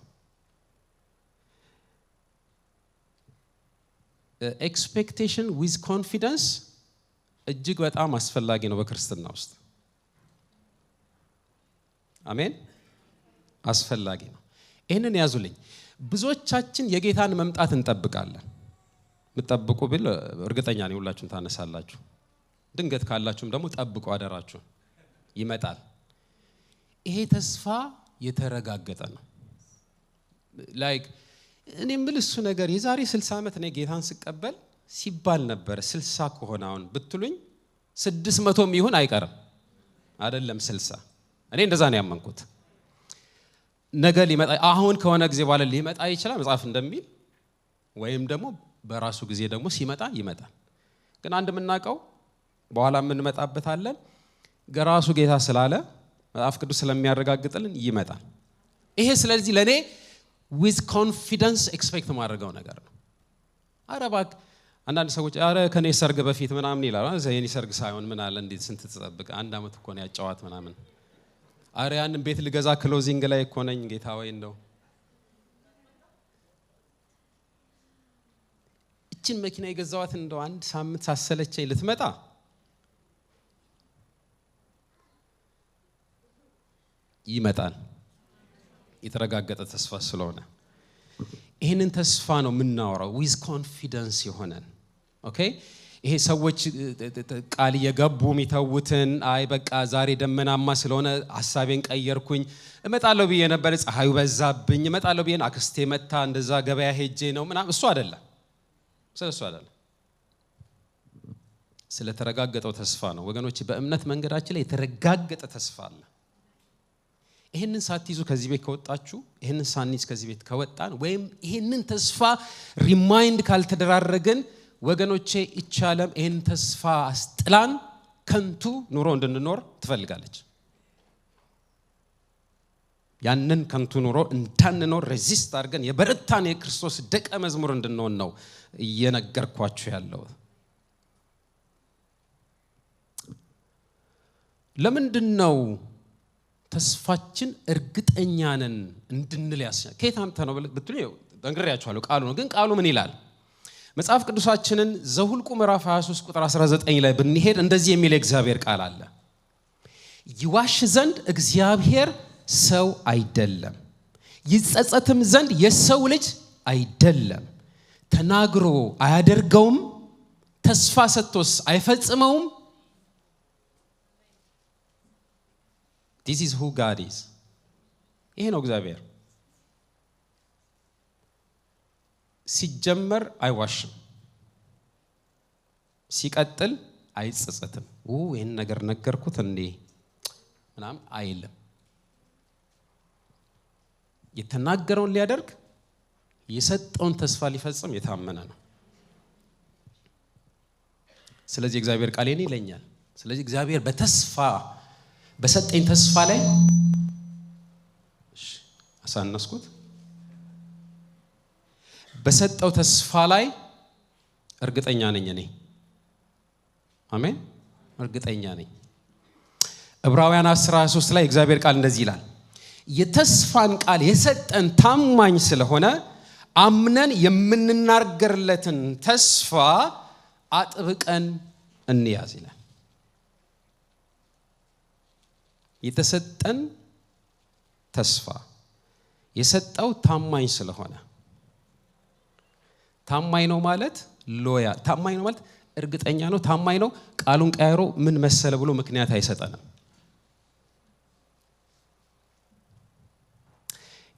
ኤክስፔክቴሽን with confidence እጅግ በጣም አስፈላጊ ነው በክርስትና ውስጥ። አሜን፣ አስፈላጊ ነው። ይሄንን ያዙልኝ። ብዙዎቻችን የጌታን መምጣት እንጠብቃለን። ምትጠብቁ ቢል እርግጠኛ ነኝ ሁላችሁም ታነሳላችሁ። ድንገት ካላችሁም ደግሞ ጠብቁ አደራችሁ፣ ይመጣል። ይሄ ተስፋ የተረጋገጠ ነው። ላይክ እኔ የምል እሱ ነገር የዛሬ 60 ዓመት እኔ ጌታን ስቀበል ሲባል ነበር 60 ከሆነ አሁን ብትሉኝ 600 ይሁን አይቀርም አይደለም 60። እኔ እንደዛ ነው ያመንኩት። ነገ ሊመጣ አሁን ከሆነ ጊዜ በኋላ ሊመጣ ይችላል መጽሐፍ እንደሚል፣ ወይም ደግሞ በራሱ ጊዜ ደግሞ ሲመጣ ይመጣል። ግን አንድ የምናውቀው በኋላ የምንመጣበታለን ገራሱ ጌታ ስላለ መጽሐፍ ቅዱስ ስለሚያረጋግጥልን ይመጣል። ይሄ ስለዚህ ለኔ with confidence expect ማድረገው ነገር ነው። አረባክ አንዳንድ ሰዎች አረ ከኔ ሰርግ በፊት ምናምን ይላሉ። የኔ ሰርግ ሳይሆን ምን አለ እንዴት ስንት ተጠብቀ አንድ አመት እኮ ነው ያጫዋት ምናምን። አረ ያንን ቤት ልገዛ ክሎዚንግ ላይ እኮ ነኝ ጌታ ወይ እንደው እቺን መኪና የገዛዋት እንደው አንድ ሳምንት ሳሰለቸኝ ልትመጣ ይመጣል። የተረጋገጠ ተስፋ ስለሆነ ይሄንን ተስፋ ነው የምናወራው with confidence የሆነን። ኦኬ ይሄ ሰዎች ቃል የገቡ የሚተውትን አይ በቃ ዛሬ ደመናማ ስለሆነ ሐሳቤን ቀየርኩኝ እመጣለሁ ብዬ ነበር ፀሐዩ በዛብኝ እመጣለሁ ብዬ አክስቴ መታ እንደዛ ገበያ ሄጄ ነው ምናምን እሱ አይደለም። ስለሱ አይደለም፣ ስለተረጋገጠው ተስፋ ነው ወገኖች። በእምነት መንገዳችን ላይ የተረጋገጠ ተስፋ አለ። ይሄንን ሳትይዙ ከዚህ ቤት ከወጣችሁ፣ ይሄንን ሳንይዝ ከዚህ ቤት ከወጣን፣ ወይም ይሄንን ተስፋ ሪማይንድ ካልተደራረገን ወገኖቼ ይቻለም ይሄን ተስፋ አስጥላን ከንቱ ኑሮ እንድንኖር ትፈልጋለች። ያንን ከንቱ ኑሮ እንዳንኖር ሬዚስት አድርገን የበረታን የክርስቶስ ደቀ መዝሙር እንድንሆን ነው እየነገርኳችሁ ያለው። ለምንድነው ተስፋችን እርግጠኛ ነን እንድንል ያስችላል? ከየት አምጥተህ ነው ብትሉ ተንግሬያችኋለሁ። ቃሉ ነው። ግን ቃሉ ምን ይላል? መጽሐፍ ቅዱሳችንን ዘሁልቁ ምዕራፍ 23 ቁጥር 19 ላይ ብንሄድ እንደዚህ የሚል እግዚአብሔር ቃል አለ። ይዋሽ ዘንድ እግዚአብሔር ሰው አይደለም፣ ይጸጸትም ዘንድ የሰው ልጅ አይደለም። ተናግሮ አያደርገውም፣ ተስፋ ሰጥቶስ አይፈጽመውም። This is who God is. ይሄ ነው እግዚአብሔር። ሲጀመር አይዋሽም። ሲቀጥል አይጸጸትም። ይሄን ነገር ነገርኩት እንዴ ምናምን አይልም። የተናገረውን ሊያደርግ የሰጠውን ተስፋ ሊፈጽም የታመነ ነው። ስለዚህ እግዚአብሔር ቃሌን ይለኛል። ስለዚህ እግዚአብሔር በሰጠኝ ተስፋ ላይ አሳነስኩት። በሰጠው ተስፋ ላይ እርግጠኛ ነኝ እኔ። አሜን፣ እርግጠኛ ነኝ። ዕብራውያን 10:23 ላይ እግዚአብሔር ቃል እንደዚህ ይላል፣ የተስፋን ቃል የሰጠን ታማኝ ስለሆነ አምነን የምንናገርለትን ተስፋ አጥብቀን እንያዝ ይላል። የተሰጠን ተስፋ የሰጠው ታማኝ ስለሆነ፣ ታማኝ ነው ማለት ሎያል፣ ታማኝ ነው ማለት እርግጠኛ ነው፣ ታማኝ ነው። ቃሉን ቀያይሮ ምን መሰለ ብሎ ምክንያት አይሰጠንም።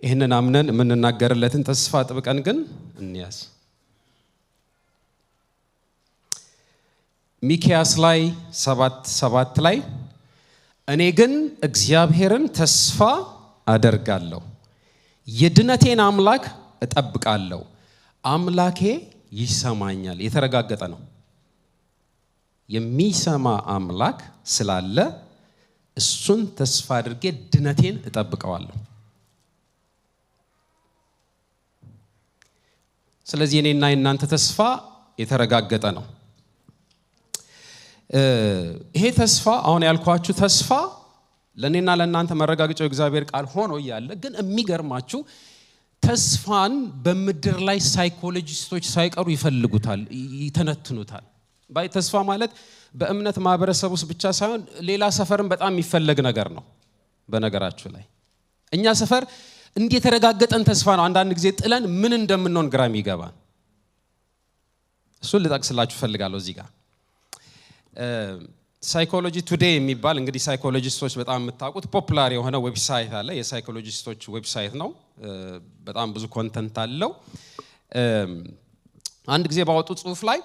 ይህንን አምነን የምንናገርለትን ተስፋ አጥብቀን ግን እንያዝ። ሚክያስ ላይ 7:7 ላይ እኔ ግን እግዚአብሔርን ተስፋ አደርጋለሁ፣ የድነቴን አምላክ እጠብቃለሁ፣ አምላኬ ይሰማኛል። የተረጋገጠ ነው። የሚሰማ አምላክ ስላለ እሱን ተስፋ አድርጌ ድነቴን እጠብቀዋለሁ። ስለዚህ እኔና የእናንተ ተስፋ የተረጋገጠ ነው። ይሄ ተስፋ አሁን ያልኳችሁ ተስፋ ለእኔና ለእናንተ መረጋገጫው እግዚአብሔር ቃል ሆኖ እያለ ግን የሚገርማችሁ ተስፋን በምድር ላይ ሳይኮሎጂስቶች ሳይቀሩ ይፈልጉታል፣ ይተነትኑታል። ባይ ተስፋ ማለት በእምነት ማህበረሰብ ውስጥ ብቻ ሳይሆን ሌላ ሰፈርም በጣም የሚፈለግ ነገር ነው። በነገራችሁ ላይ እኛ ሰፈር እንዴት የተረጋገጠን ተስፋ ነው አንዳንድ ጊዜ ጥለን ምን እንደምንሆን ግራም ይገባል። እሱን ልጠቅስላችሁ ፈልጋለሁ እዚህ ጋር። ሳይኮሎጂ ቱዴይ የሚባል እንግዲህ ሳይኮሎጂስቶች በጣም የምታውቁት ፖፑላር የሆነ ዌብሳይት አለ። የሳይኮሎጂስቶች ዌብሳይት ነው። በጣም ብዙ ኮንተንት አለው። አንድ ጊዜ ባወጡ ጽሁፍ ላይ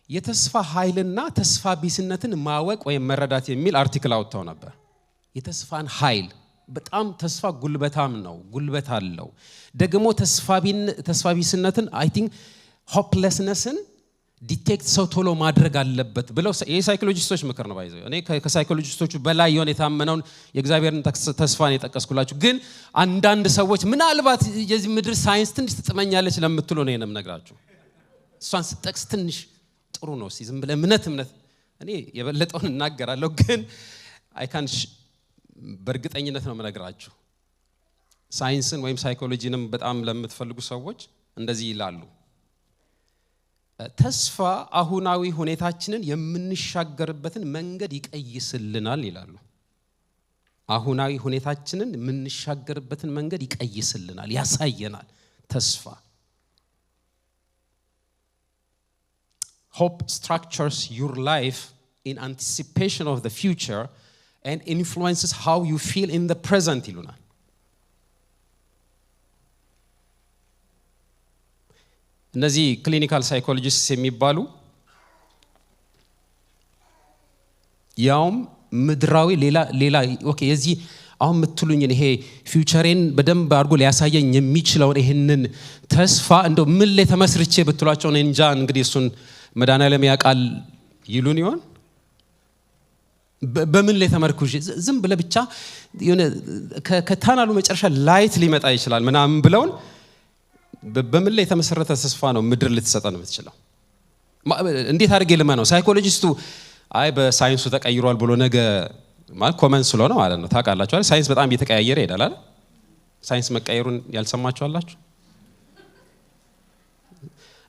የተስፋ ኃይልና ተስፋ ቢስነትን ማወቅ ወይም መረዳት የሚል አርቲክል አውጥተው ነበር። የተስፋን ኃይል በጣም ተስፋ ጉልበታም ነው፣ ጉልበት አለው። ደግሞ ተስፋ ቢስነትን አይ ቲንክ ሆፕለስነስን ዲቴክት ሰው ቶሎ ማድረግ አለበት ብለው የሳይኮሎጂስቶች ምክር ነው። ባይዘው እኔ ከሳይኮሎጂስቶቹ በላይ የሆነ የታመነውን የእግዚአብሔርን ተስፋን የጠቀስኩላችሁ። ግን አንዳንድ ሰዎች ምናልባት የዚህ ምድር ሳይንስ ትንሽ ትጥመኛለች ለምትሉ ነው የነም ነግራችሁ። እሷን ስጠቅስ ትንሽ ጥሩ ነው። ዝም ብለህ እምነት እኔ የበለጠውን እናገራለሁ፣ ግን አይካንሽ በእርግጠኝነት ነው የምነግራችሁ። ሳይንስን ወይም ሳይኮሎጂንም በጣም ለምትፈልጉ ሰዎች እንደዚህ ይላሉ። ተስፋ አሁናዊ ሁኔታችንን የምንሻገርበትን መንገድ ይቀይስልናል ይላሉ። አሁናዊ ሁኔታችንን የምንሻገርበትን መንገድ ይቀይስልናል፣ ያሳየናል። ተስፋ hope structures your life in anticipation of the future and influences how you feel in the present ይሉናል። እነዚህ ክሊኒካል ሳይኮሎጂስት የሚባሉ ያውም ምድራዊ ሌላ ኦኬ የዚህ አሁን የምትሉኝን ይሄ ፊውቸሬን በደንብ አድርጎ ሊያሳየኝ የሚችለውን ይሄንን ተስፋ እንደው ምን ላይ ተመስርቼ ብትሏቸው እኔ እንጃ። እንግዲህ እሱን መድኃኒዓለም ያውቃል ይሉን ይሆን? በምን ላይ ተመርኩሽ ዝም ብለህ ብቻ የሆነ ከታናሉ መጨረሻ ላይት ሊመጣ ይችላል ምናምን ብለውን በምን ላይ የተመሰረተ ተስፋ ነው ምድር ልትሰጠን የምትችለው? እንዴት አድርጌ ልመነው? ሳይኮሎጂስቱ አይ በሳይንሱ ተቀይሯል ብሎ ነገ ማለት ኮመን ስለሆነ ማለት ነው። ታውቃላችሁ አይደል? ሳይንስ በጣም እየተቀያየረ ይሄዳል አይደል? ሳይንስ መቀየሩን ያልሰማችሁ አላችሁ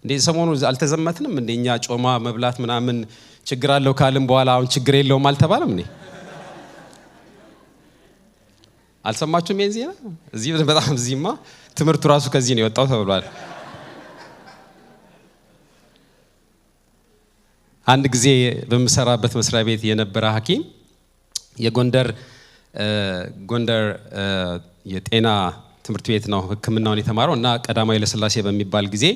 እንዴ? ሰሞኑ አልተዘመትንም እንደኛ ጮማ መብላት ምናምን ችግር አለው ካልን በኋላ አሁን ችግር የለውም አልተባለም እንዴ? አልሰማችሁም? የዚህ እዚህ በጣም እዚህማ ትምህርቱ ራሱ ከዚህ ነው የወጣው ተብሏል። አንድ ጊዜ በመሰራበት መስሪያ ቤት የነበረ ሐኪም የጎንደር የጤና ትምህርት ቤት ነው ሕክምናውን የተማረው እና ቀዳማዊ ለስላሴ በሚባል ጊዜ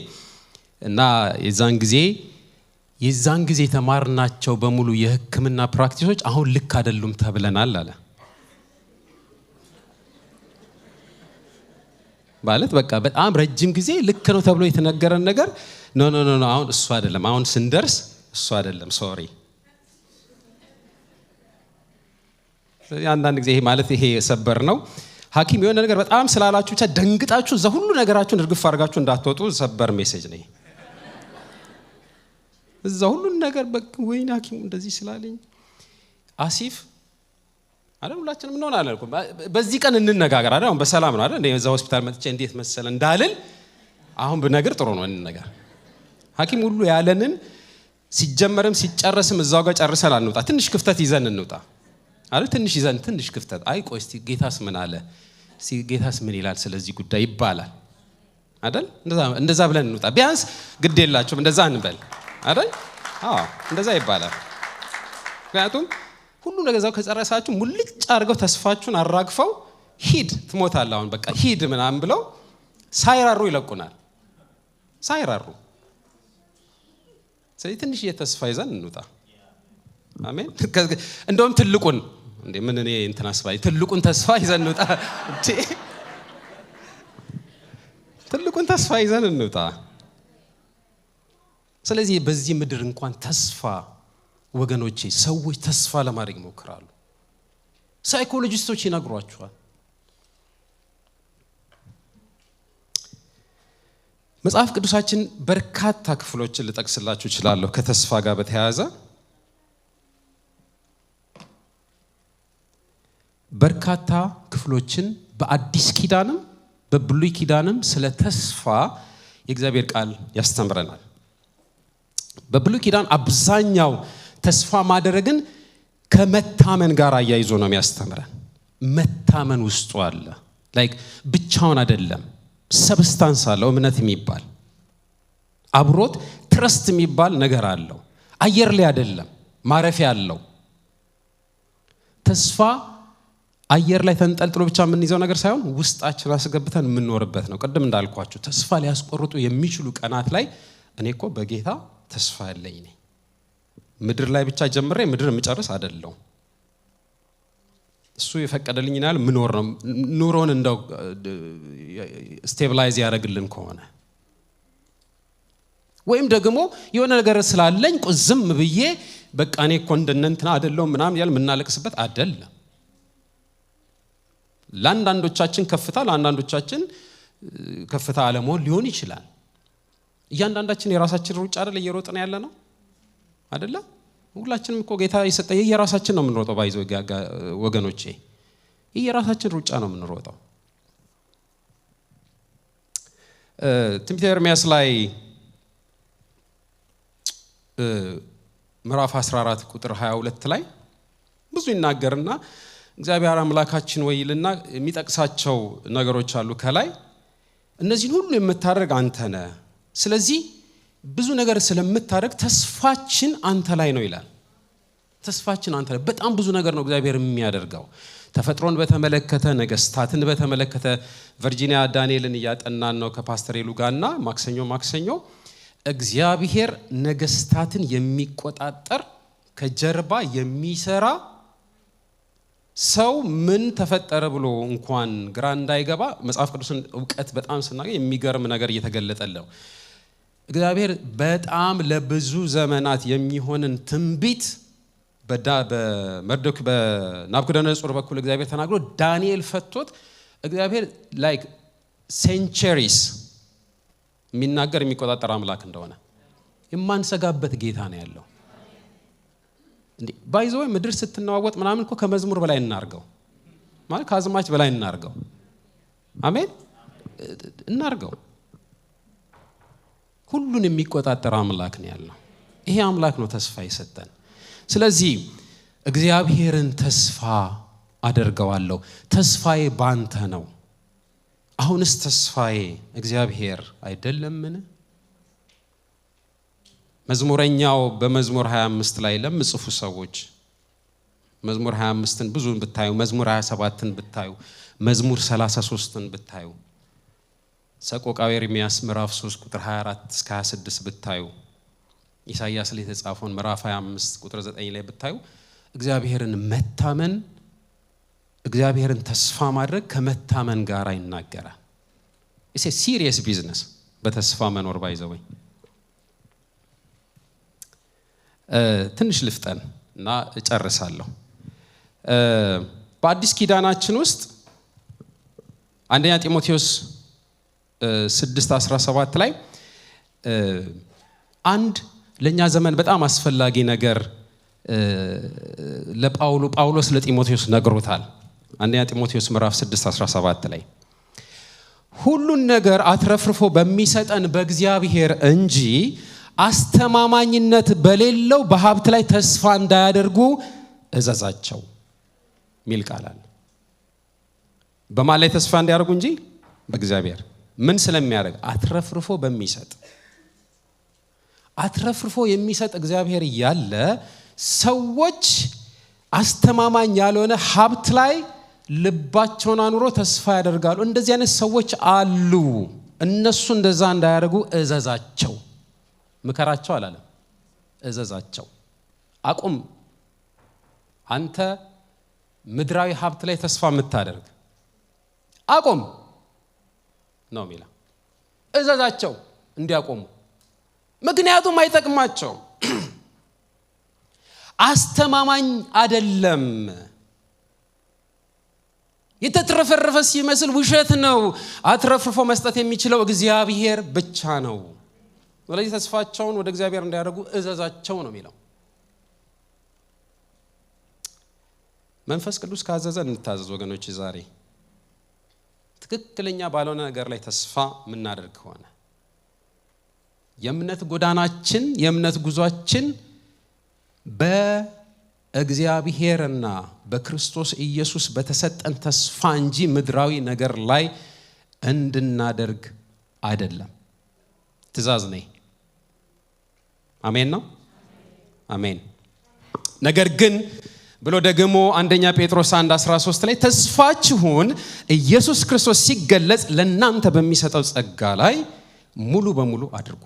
እና የዛን ጊዜ የዛን ጊዜ ተማርናቸው በሙሉ የሕክምና ፕራክቲሶች አሁን ልክ አይደሉም ተብለናል አለ። ማለት በቃ በጣም ረጅም ጊዜ ልክ ነው ተብሎ የተነገረን ነገር ኖ አሁን እሱ አይደለም፣ አሁን ስንደርስ እሱ አይደለም፣ ሶሪ። አንዳንድ ጊዜ ይሄ ማለት ይሄ ሰበር ነው። ሐኪም የሆነ ነገር በጣም ስላላችሁ ብቻ ደንግጣችሁ እዛ ሁሉ ነገራችሁን እርግፍ አድርጋችሁ እንዳትወጡ ሰበር ሜሴጅ ነው። እዛ ሁሉ ነገር በቃ ወይኔ ሐኪሙ እንደዚህ ስላለኝ አሲፍ አይደል ሁላችንም ምን ሆነ አላልኩም። በዚህ ቀን እንነጋገር አይደል? አሁን በሰላም ነው አይደል? እዛ ሆስፒታል መጥቼ እንዴት መሰለ እንዳልል አሁን ብነግር ጥሩ ነው እንነጋገር። ሐኪም ሁሉ ያለንን ሲጀመርም ሲጨረስም እዛው ጋር ጨርሰን አንውጣ። ትንሽ ክፍተት ይዘን እንውጣ አይደል? ትንሽ ይዘን ትንሽ ክፍተት አይ ቆይ እስቲ ጌታስ ምን አለ? እስቲ ጌታስ ምን ይላል ስለዚህ ጉዳይ ይባላል አይደል? እንደዛ ብለን እንውጣ። ቢያንስ ግድ የላችሁም እንደዛ እንበል አይደል? አዎ እንደዛ ይባላል። ምክንያቱም ሁሉ ነገር እዛው ከጨረሳችሁ ሙልጭ አድርገው ተስፋችሁን አራግፈው ሂድ ትሞታለህ አሁን በቃ ሂድ ምናምን ብለው ሳይራሩ ይለቁናል። ሳይራሩ ስለዚህ ትንሽ የተስፋ ይዘን እንውጣ። አሜን። እንደውም ትልቁን እንዴ ምን እኔ እንትና አስባይ ትልቁን ተስፋ ይዘን እንውጣ። ትልቁን ተስፋ ይዘን እንውጣ። ስለዚህ በዚህ ምድር እንኳን ተስፋ ወገኖቼ ሰዎች ተስፋ ለማድረግ ይሞክራሉ። ሳይኮሎጂስቶች ይነግሯቸዋል። መጽሐፍ ቅዱሳችን በርካታ ክፍሎችን ልጠቅስላችሁ እችላለሁ ከተስፋ ጋር በተያያዘ በርካታ ክፍሎችን በአዲስ ኪዳንም በብሉይ ኪዳንም ስለ ተስፋ የእግዚአብሔር ቃል ያስተምረናል። በብሉይ ኪዳን አብዛኛው ተስፋ ማድረግን ከመታመን ጋር አያይዞ ነው የሚያስተምረን። መታመን ውስጡ አለ። ላይክ ብቻውን አይደለም፣ ሰብስታንስ አለው። እምነት የሚባል አብሮት ትረስት የሚባል ነገር አለው። አየር ላይ አይደለም፣ ማረፊያ አለው። ተስፋ አየር ላይ ተንጠልጥሎ ብቻ የምንይዘው ነገር ሳይሆን ውስጣችን አስገብተን የምንኖርበት ነው። ቅድም እንዳልኳችሁ ተስፋ ሊያስቆርጡ የሚችሉ ቀናት ላይ እኔ እኮ በጌታ ተስፋ ያለኝ ነኝ፣ ምድር ላይ ብቻ ጀምሬ ምድር የምጨርስ አይደለም፣ እሱ የፈቀደልኝ ያህል ምኖር ነው። ኑሮን እንደው ስቴብላይዝ ያደርግልን ከሆነ ወይም ደግሞ የሆነ ነገር ስላለኝ ቁዝም ብዬ በቃ እኔ እኮ እንደነንትና አይደለም ምናምን ያል ምናለቅስበት አይደለም። ለአንዳንዶቻችን ከፍታ ለአንዳንዶቻችን ከፍታ አለመሆን ሊሆን ይችላል። እያንዳንዳችን የራሳችን ሩጫ አይደል እየሮጥን ያለ ነው አይደለ? ሁላችንም እኮ ጌታ የሰጠ የራሳችን ነው የምንሮጠው። ባይዘው ወገኖቼ የራሳችን ሩጫ ነው የምንሮጠው። ትንቢተ ኤርምያስ ላይ ምዕራፍ 14 ቁጥር 22 ላይ ብዙ ይናገርና እግዚአብሔር አምላካችን ወይልና የሚጠቅሳቸው ነገሮች አሉ። ከላይ እነዚህን ሁሉ የምታደርግ አንተ ነህ፣ ስለዚህ ብዙ ነገር ስለምታደርግ ተስፋችን አንተ ላይ ነው ይላል። ተስፋችን አንተ ላይ በጣም ብዙ ነገር ነው እግዚአብሔር የሚያደርገው። ተፈጥሮን በተመለከተ ነገስታትን በተመለከተ ቨርጂኒያ ዳንኤልን እያጠናን ነው ከፓስተር ኤሉ ጋርና ማክሰኞ እግዚአብሔር ነገስታትን የሚቆጣጠር ከጀርባ የሚሰራ ሰው ምን ተፈጠረ ብሎ እንኳን ግራ እንዳይገባ መጽሐፍ ቅዱስን ዕውቀት በጣም ስናገኝ የሚገርም ነገር እየተገለጠለው እግዚአብሔር በጣም ለብዙ ዘመናት የሚሆንን ትንቢት በናቡከደነጾር በኩል እግዚአብሔር ተናግሮ ዳንኤል ፈቶት እግዚአብሔር ላይክ ሴንቸሪስ የሚናገር የሚቆጣጠር አምላክ እንደሆነ የማንሰጋበት ጌታ ነው ያለው። እንዴ ባይዘው ምድር ስትናወጥ ምናምን እኮ ከመዝሙር በላይ እናርገው ማለት ከአዝማች በላይ እናርገው። አሜን እናርገው። ሁሉን የሚቆጣጠር አምላክ ነው ያለው። ይሄ አምላክ ነው ተስፋ የሰጠን። ስለዚህ እግዚአብሔርን ተስፋ አደርገዋለሁ። ተስፋዬ ባንተ ነው። አሁንስ ተስፋዬ እግዚአብሔር አይደለምን? መዝሙረኛው በመዝሙር 25 ላይ ለምጽፉ ሰዎች መዝሙር 25ን ብዙ ብታዩ፣ መዝሙር 27ን ብታዩ፣ መዝሙር 33ን ብታዩ፣ ሰቆቃወ ኤርምያስ ምዕራፍ 3 ቁጥር 24 እስከ 26 ብታዩ ኢሳይያስ ላይ የተጻፈውን ምዕራፍ 25 ቁጥር 9 ላይ ብታዩ እግዚአብሔርን መታመን እግዚአብሔርን ተስፋ ማድረግ ከመታመን ጋር ይናገራል። it's a serious business በተስፋ መኖር ባይዘወይ ትንሽ ልፍጠን እና እጨርሳለሁ። በአዲስ ኪዳናችን ውስጥ አንደኛ ጢሞቴዎስ 6:17 ላይ አንድ ለኛ ዘመን በጣም አስፈላጊ ነገር ጳውሎስ ለጢሞቴዎስ ነግሮታል። አንደኛ ጢሞቴዎስ ምዕራፍ 6:17 ላይ ሁሉን ነገር አትረፍርፎ በሚሰጠን በእግዚአብሔር እንጂ አስተማማኝነት በሌለው በሀብት ላይ ተስፋ እንዳያደርጉ እዘዛቸው ሚል ቃል አለ። በማን ላይ ተስፋ እንዲያደርጉ እንጂ በእግዚአብሔር። ምን ስለሚያደርግ? አትረፍርፎ በሚሰጥ አትረፍርፎ የሚሰጥ እግዚአብሔር ያለ ሰዎች አስተማማኝ ያልሆነ ሀብት ላይ ልባቸውን አኑሮ ተስፋ ያደርጋሉ። እንደዚህ አይነት ሰዎች አሉ። እነሱ እንደዛ እንዳያደርጉ እዘዛቸው። ምከራቸው አላለም፣ እዘዛቸው። አቁም። አንተ ምድራዊ ሀብት ላይ ተስፋ የምታደርግ አቁም ነው የሚለው። እዘዛቸው እንዲያቆሙ፣ ምክንያቱም አይጠቅማቸው፣ አስተማማኝ አይደለም። የተትረፈረፈ ሲመስል ውሸት ነው። አትረፍርፎ መስጠት የሚችለው እግዚአብሔር ብቻ ነው። ስለዚህ ተስፋቸውን ወደ እግዚአብሔር እንዲያደርጉ እዘዛቸው ነው የሚለው። መንፈስ ቅዱስ ካዘዘ እንታዘዝ ወገኖች። ዛሬ ትክክለኛ ባልሆነ ነገር ላይ ተስፋ የምናደርግ ከሆነ የእምነት ጎዳናችን የእምነት ጉዟችን በእግዚአብሔርና በክርስቶስ ኢየሱስ በተሰጠን ተስፋ እንጂ ምድራዊ ነገር ላይ እንድናደርግ አይደለም። ትእዛዝ ነው። አሜን ነው። አሜን። ነገር ግን ብሎ ደግሞ አንደኛ ጴጥሮስ 1:13 ላይ ተስፋችሁን ኢየሱስ ክርስቶስ ሲገለጽ ለእናንተ በሚሰጠው ጸጋ ላይ ሙሉ በሙሉ አድርጉ።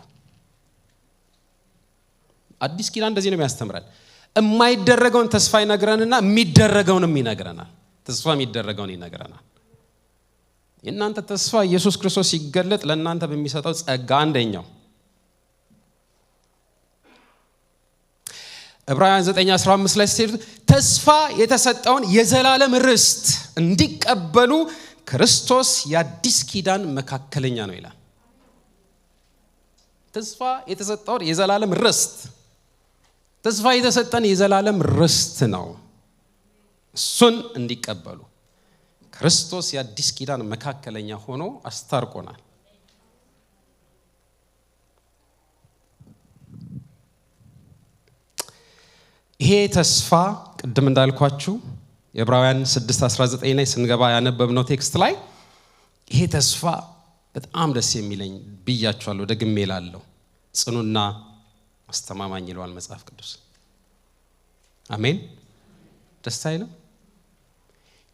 አዲስ ኪዳን እንደዚህ ነው የሚያስተምረን። የማይደረገውን ተስፋ ይነግረንና የሚደረገውንም ይነግረናል። ተስፋ የሚደረገውን ይነግረናል። የእናንተ ተስፋ ኢየሱስ ክርስቶስ ሲገለጥ ለእናንተ በሚሰጠው ጸጋ አንደኛው ዕብራውያን 9:15 ላይ ሲል ተስፋ የተሰጠውን የዘላለም ርስት እንዲቀበሉ ክርስቶስ የአዲስ ኪዳን መካከለኛ ነው ይላል። ተስፋ የተሰጠውን የዘላለም ርስት ተስፋ የተሰጠን የዘላለም ርስት ነው። እሱን እንዲቀበሉ ክርስቶስ የአዲስ ኪዳን መካከለኛ ሆኖ አስታርቆናል። ይሄ ተስፋ ቅድም እንዳልኳችሁ የዕብራውያን 6:19 ላይ ስንገባ ያነበብነው ቴክስት ላይ ይሄ ተስፋ በጣም ደስ የሚለኝ ብያችኋለሁ፣ ደግሜ እላለሁ። ጽኑና አስተማማኝ ይለዋል መጽሐፍ ቅዱስ። አሜን። ደስ አይልም?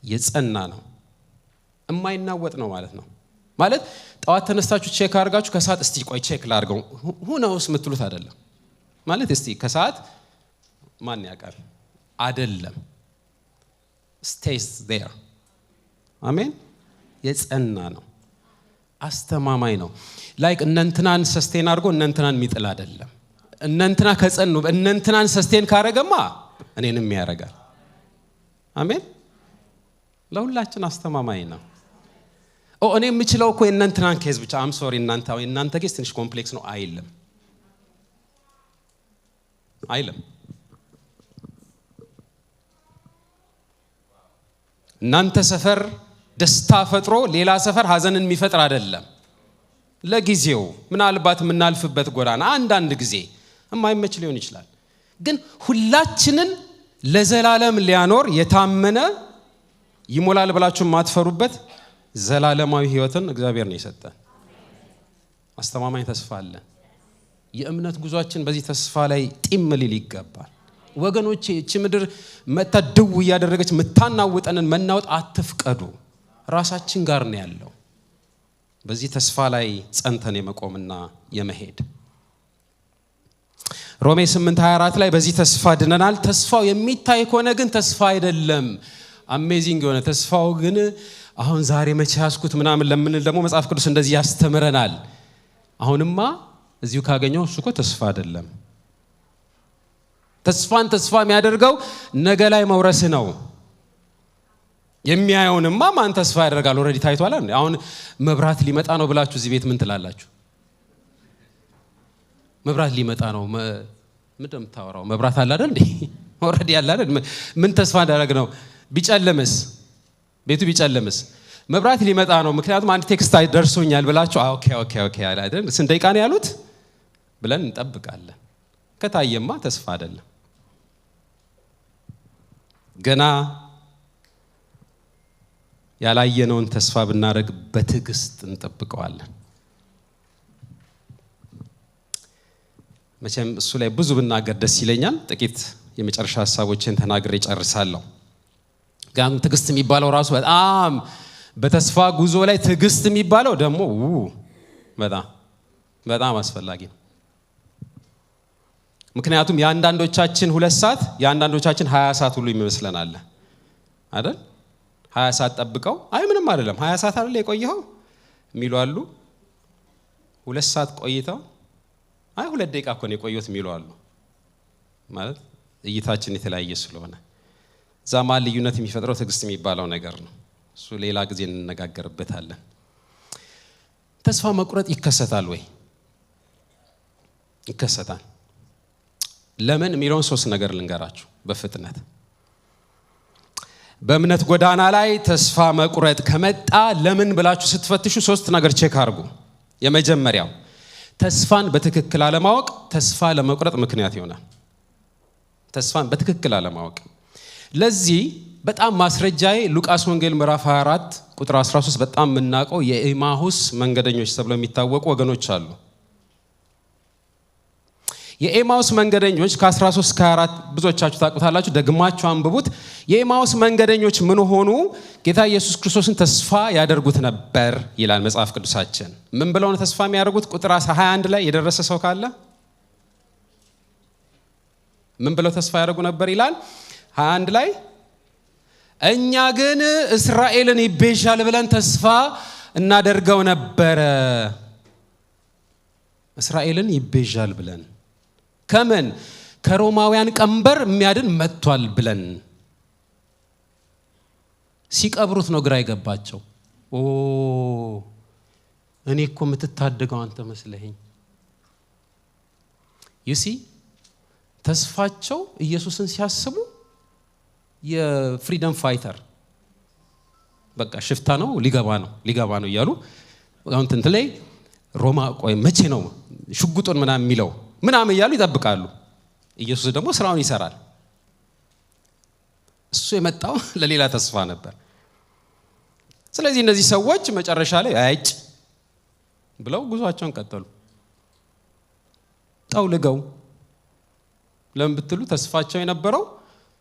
የጸና ነው፣ የማይናወጥ ነው ማለት ነው። ማለት ጠዋት ተነስታችሁ ቼክ አድርጋችሁ ከሰዓት እስቲ ቆይ ቼክ ላድርገው ሁነውስ የምትሉት አይደለም። ማለት እስቲ ከሰዓት ማን ያውቃል አይደለም። stays there። አሜን። የጸና ነው፣ አስተማማኝ ነው። ላይክ እነንትናን ሰስቴን አድርጎ እነንትናን የሚጥል አይደለም። እነንትና ከጸኑ እነንትናን ሰስቴን ካረገማ እኔንም ያረጋል። አሜን። ለሁላችን አስተማማኝ ነው። እኔ የምችለው እኮ የእነንትናን ኬዝ ብቻ አም ሶሪ እናንተ ኬዝ ትንሽ ኮምፕሌክስ ነው አይልም። እናንተ ሰፈር ደስታ ፈጥሮ ሌላ ሰፈር ሀዘንን የሚፈጥር አይደለም። ለጊዜው ምናልባት የምናልፍበት ጎዳና አንዳንድ ጊዜ የማይመች ሊሆን ይችላል። ግን ሁላችንን ለዘላለም ሊያኖር የታመነ ይሞላል ብላችሁ ማትፈሩበት ዘላለማዊ ህይወትን እግዚአብሔር ነው የሰጠን። አስተማማኝ ተስፋ አለ። የእምነት ጉዟችን በዚህ ተስፋ ላይ ጢም ሊል ይገባል። ወገኖቼ እቺ ምድር መታደው ያደረገች መታናውጠንን መናወጥ አትፍቀዱ። ራሳችን ጋር ነው ያለው። በዚህ ተስፋ ላይ ጸንተን የመቆምና የመሄድ ሮሜ 8:24 ላይ በዚህ ተስፋ ድነናል። ተስፋው የሚታይ ከሆነ ግን ተስፋ አይደለም። አሜዚንግ የሆነ ተስፋው ግን አሁን ዛሬ መቼ ያስኩት ምናምን ለምንል ደግሞ መጽሐፍ ቅዱስ እንደዚህ ያስተምረናል። አሁንማ እዚሁ ካገኘው እሱ እኮ ተስፋ አይደለም። ተስፋን ተስፋ የሚያደርገው ነገ ላይ መውረስ ነው። የሚያየውንማ ማን ተስፋ ያደርጋል? ኦሬዲ ታይቷል። አሁን መብራት ሊመጣ ነው ብላችሁ እዚህ ቤት ምን ትላላችሁ? መብራት ሊመጣ ነው ምንድነው የምታወራው? መብራት አለ አይደል እንዴ? ኦሬዲ አለ አይደል? ምን ተስፋ እንዳደረግ ነው? ቢጨለምስ? ቤቱ ቢጨለምስ? መብራት ሊመጣ ነው ምክንያቱም አንድ ቴክስት ደርሶኛል ብላችሁ ኦኬ አይደል? ስንት ደቂቃ ነው ያሉት ብለን እንጠብቃለን። ከታየማ ተስፋ አይደለም። ገና ያላየነውን ተስፋ ብናረግ በትዕግስት እንጠብቀዋለን። መቼም እሱ ላይ ብዙ ብናገር ደስ ይለኛል። ጥቂት የመጨረሻ ሐሳቦችን ተናግሬ ጨርሳለሁ። ጋም ትዕግስት የሚባለው ራሱ በጣም በተስፋ ጉዞ ላይ ትዕግስት የሚባለው ደግሞ በጣም አስፈላጊ ነው። ምክንያቱም የአንዳንዶቻችን 2 ሰዓት የአንዳንዶቻችን 20 ሰዓት ሁሉ ይመስለናል አይደል? 20 ሰዓት ጠብቀው አይ ምንም አይደለም 20 ሰዓት አይደል የቆየው የሚሉ አሉ። 2 ሰዓት ቆይተው አይ 2 ደቂቃ እኮ ነው የቆየሁት የሚሉ አሉ። ማለት እይታችን የተለያየ ስለሆነ ዛማ ልዩነት የሚፈጥረው ትዕግስት የሚባለው ነገር ነው። እሱ ሌላ ጊዜ እንነጋገርበታለን። ተስፋ መቁረጥ ይከሰታል ወይ? ይከሰታል። ለምን የሚለውን 3 ነገር ልንገራችሁ በፍጥነት። በእምነት ጎዳና ላይ ተስፋ መቁረጥ ከመጣ ለምን ብላችሁ ስትፈትሹ 3 ነገር ቼክ አድርጉ። የመጀመሪያው ተስፋን በትክክል አለማወቅ ተስፋ ለመቁረጥ ምክንያት ይሆናል። ተስፋን በትክክል አለማወቅ። ለዚህ በጣም ማስረጃዬ ሉቃስ ወንጌል ምዕራፍ 24 ቁጥር 13 በጣም የምናውቀው የኤማሁስ መንገደኞች ተብለው የሚታወቁ ወገኖች አሉ። የኤማሁስ መንገደኞች ከ13 እስከ 24 ብዙዎቻችሁ ታውቁታላችሁ፣ ደግማችሁ አንብቡት። የኤማሁስ መንገደኞች ምን ሆኑ? ጌታ ኢየሱስ ክርስቶስን ተስፋ ያደርጉት ነበር ይላል መጽሐፍ ቅዱሳችን። ምን ብለው ነው ተስፋ የሚያደርጉት? ቁጥር 21 ላይ የደረሰ ሰው ካለ ምን ብለው ተስፋ ያደርጉ ነበር ይላል 21 ላይ እኛ ግን እስራኤልን ይቤዣል ብለን ተስፋ እናደርገው ነበረ። እስራኤልን ይቤዣል ብለን ከምን? ከሮማውያን ቀንበር የሚያድን መጥቷል ብለን። ሲቀብሩት ነው ግራ ይገባቸው። እኔ እኮ የምትታደገው አንተ መስለኸኝ። ይሲ ተስፋቸው ኢየሱስን ሲያስቡ የፍሪደም ፋይተር በቃ ሽፍታ ነው ሊገባ ነው እያሉ አሁን እንትን ላይ ሮማ ቆይ መቼ ነው ሽጉጡን ምናምን የሚለው ምናምን እያሉ ይጠብቃሉ። ኢየሱስ ደግሞ ስራውን ይሰራል። እሱ የመጣው ለሌላ ተስፋ ነበር። ስለዚህ እነዚህ ሰዎች መጨረሻ ላይ አይጭ ብለው ጉዟቸውን ቀጠሉ። ጠውልገው ለምን ብትሉ ተስፋቸው የነበረው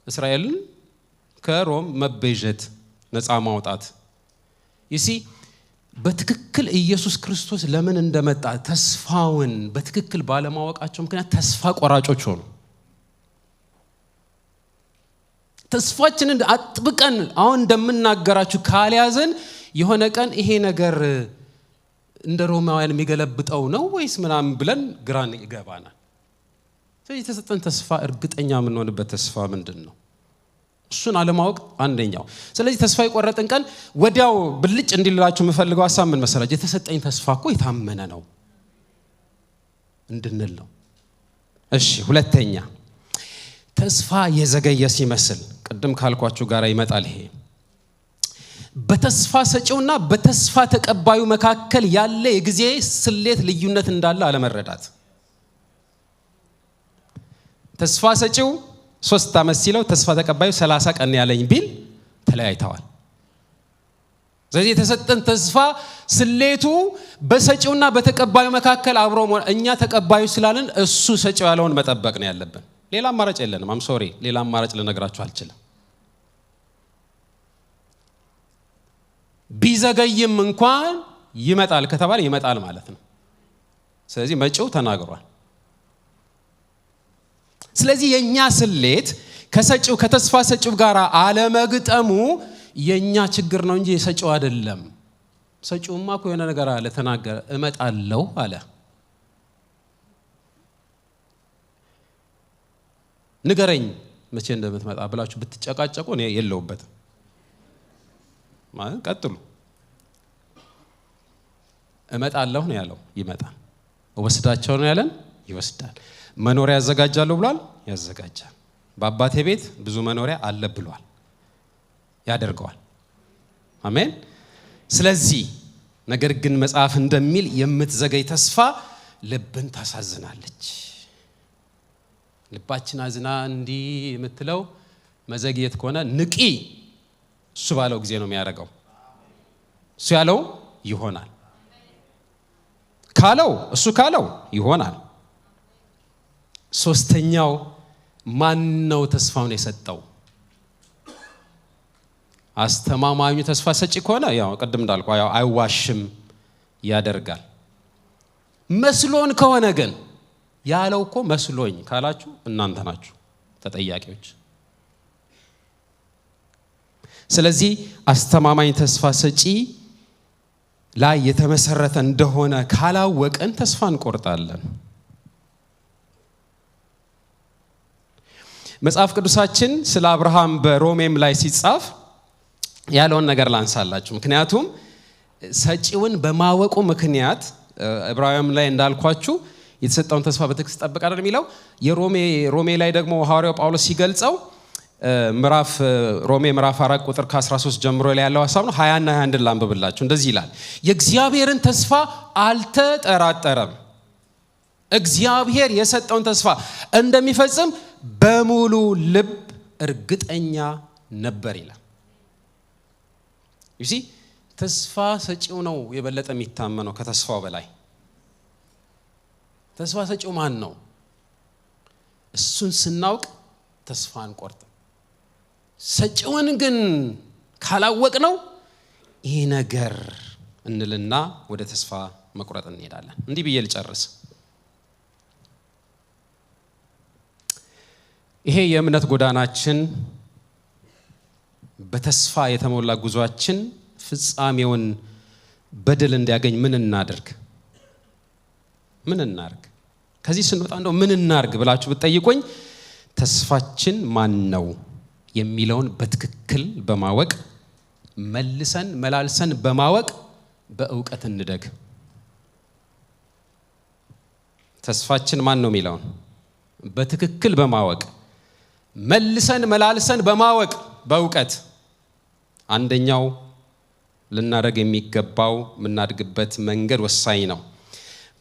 እስራኤልን ከሮም መቤዠት ነፃ ማውጣት። ይሲ በትክክል ኢየሱስ ክርስቶስ ለምን እንደመጣ ተስፋውን በትክክል ባለማወቃቸው ምክንያት ተስፋ ቆራጮች ሆኑ። ተስፋችንን አጥብቀን አሁን እንደምናገራችሁ ካልያዘን የሆነ ቀን ይሄ ነገር እንደ ሮማውያን የሚገለብጠው ነው ወይስ ምናምን ብለን ግራን ይገባናል። ስለዚህ የተሰጠን ተስፋ እርግጠኛ የምንሆንበት ተስፋ ምንድን ነው? እሱን አለማወቅ አንደኛው። ስለዚህ ተስፋ የቆረጥን ቀን ወዲያው ብልጭ እንዲላችሁ የምፈልገው ሐሳብ ምን መሰላችሁ? የተሰጠኝ ተስፋ እኮ የታመነ ነው እንድንል ነው። እሺ፣ ሁለተኛ ተስፋ የዘገየ ሲመስል ቅድም ካልኳችሁ ጋር ይመጣል። ይሄ በተስፋ ሰጪውና በተስፋ ተቀባዩ መካከል ያለ የጊዜ ስሌት ልዩነት እንዳለ አለመረዳት። ተስፋ ሰጪው 3 ዓመት ሲለው ተስፋ ተቀባዩ 30 ቀን ያለኝ ቢል ተለያይተዋል። ስለዚህ የተሰጠን ተስፋ ስሌቱ በሰጪውና በተቀባዩ መካከል አብሮ እኛ ተቀባዩ ስላልን እሱ ሰጪው ያለውን መጠበቅ ነው ያለብን። ሌላ አማራጭ የለንም። አም ሶሪ ሌላ አማራጭ ልነግራችሁ አልችልም። ቢዘገይም እንኳን ይመጣል ከተባለ ይመጣል ማለት ነው። ስለዚህ መጪው ተናግሯል። ስለዚህ የኛ ስሌት ከሰጪው ከተስፋ ሰጪው ጋር አለመግጠሙ የኛ ችግር ነው እንጂ የሰጪው አይደለም። ሰጪውማ እኮ የሆነ ነገር አለ ተናገረ፣ እመጣለሁ አለ። ንገረኝ መቼ እንደምትመጣ ብላችሁ ብትጨቃጨቁ እኔ የለውበትም ማለት ቀጥሉ። እመጣለሁ ነው ያለው፣ ይመጣል። ወስዳቸው ነው ያለን፣ ይወስዳል። መኖሪያ ያዘጋጃለሁ ብሏል፣ ያዘጋጃል። በአባቴ ቤት ብዙ መኖሪያ አለ ብሏል፣ ያደርገዋል። አሜን። ስለዚህ ነገር ግን መጽሐፍ እንደሚል የምትዘገይ ተስፋ ልብን ታሳዝናለች። ልባችን አዝና እንዲህ የምትለው መዘግየት ከሆነ ንቂ። እሱ ባለው ጊዜ ነው የሚያደርገው። እሱ ያለው ይሆናል ካለው፣ እሱ ካለው ይሆናል። ሶስተኛው ማን ነው ተስፋውን የሰጠው? አስተማማኙ ተስፋ ሰጪ ከሆነ ያው ቅድም እንዳልኩ ያው አይዋሽም፣ ያደርጋል። መስሎን ከሆነ ግን ያለው እኮ መስሎኝ ካላችሁ እናንተ ናችሁ ተጠያቂዎች። ስለዚህ አስተማማኝ ተስፋ ሰጪ ላይ የተመሰረተ እንደሆነ ካላወቀን ተስፋ እንቆርጣለን። መጽሐፍ ቅዱሳችን ስለ አብርሃም በሮሜም ላይ ሲጻፍ ያለውን ነገር ላንሳላችሁ። ምክንያቱም ሰጪውን በማወቁ ምክንያት ዕብራውያን ላይ እንዳልኳችሁ የተሰጠውን ተስፋ በትዕግስት ጠብቅ አይደል የሚለው። የሮሜ ላይ ደግሞ ሐዋርያው ጳውሎስ ሲገልጸው ሮሜ ምዕራፍ 4 ቁጥር ከ13 ጀምሮ ላይ ያለው ሐሳብ ነው። 20 እና 21 ላንብብላችሁ። እንደዚህ ይላል፣ የእግዚአብሔርን ተስፋ አልተጠራጠረም፣ እግዚአብሔር የሰጠውን ተስፋ እንደሚፈጽም በሙሉ ልብ እርግጠኛ ነበር ይላል። ይሲ ተስፋ ሰጪው ነው የበለጠ የሚታመነው ከተስፋው በላይ። ተስፋ ሰጪው ማን ነው? እሱን ስናውቅ ተስፋ አንቆርጥም። ሰጪውን ግን ካላወቅ ነው ይሄ ነገር እንልና ወደ ተስፋ መቁረጥ እንሄዳለን። እንዲህ ብዬ ልጨርስ። ይሄ የእምነት ጎዳናችን በተስፋ የተሞላ ጉዟችን ፍጻሜውን በድል እንዲያገኝ ምን እናድርግ? ከዚህ ስንወጣ እንደው ምን እናድርግ ብላችሁ ብትጠይቁኝ ተስፋችን ማን ነው የሚለውን በትክክል በማወቅ መልሰን መላልሰን በማወቅ በእውቀት እንደግ። ተስፋችን ማን ነው የሚለውን በትክክል በማወቅ መልሰን መላልሰን በማወቅ በእውቀት። አንደኛው ልናደርግ የሚገባው የምናድግበት መንገድ ወሳኝ ነው።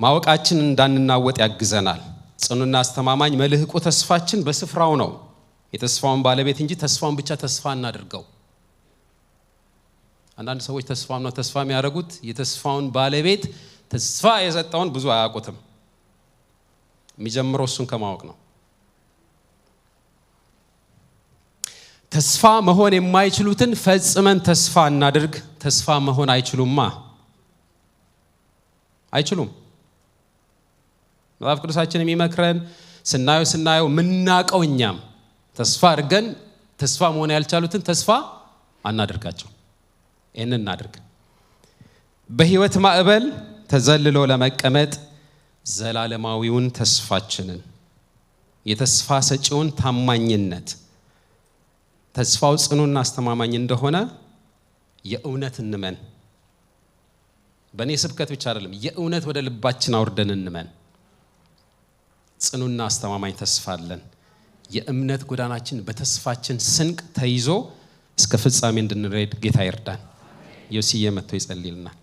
ማወቃችን እንዳንናወጥ ያግዘናል። ጽኑና አስተማማኝ መልህቁ ተስፋችን በስፍራው ነው። የተስፋውን ባለቤት እንጂ ተስፋውን ብቻ ተስፋ እናድርገው። አንዳንድ ሰዎች ተስፋውን ነው ተስፋ የሚያደርጉት፣ የተስፋውን ባለቤት ተስፋ የሰጠውን ብዙ አያውቁትም። የሚጀምረው እሱን ከማወቅ ነው። ተስፋ መሆን የማይችሉትን ፈጽመን ተስፋ እናድርግ። ተስፋ መሆን አይችሉም። መጽሐፍ ቅዱሳችን የሚመክረን ስናየው ምናቀው እኛም ተስፋ አድርገን ተስፋ መሆን ያልቻሉትን ተስፋ አናድርጋቸው። ይህንን እናድርግ። በህይወት ማዕበል ተዘልሎ ለመቀመጥ ዘላለማዊውን ተስፋችንን የተስፋ ሰጪውን ታማኝነት ተስፋው ጽኑና አስተማማኝ እንደሆነ የእውነት እንመን። በእኔ ስብከት ብቻ አይደለም፣ የእውነት ወደ ልባችን አውርደን እንመን። ጽኑና አስተማማኝ ተስፋ አለን። የእምነት ጎዳናችን በተስፋችን ስንቅ ተይዞ እስከ ፍጻሜ እንድንሄድ ጌታ ይርዳን። ዮሲዬ መጥቶ ይጸልይልናል።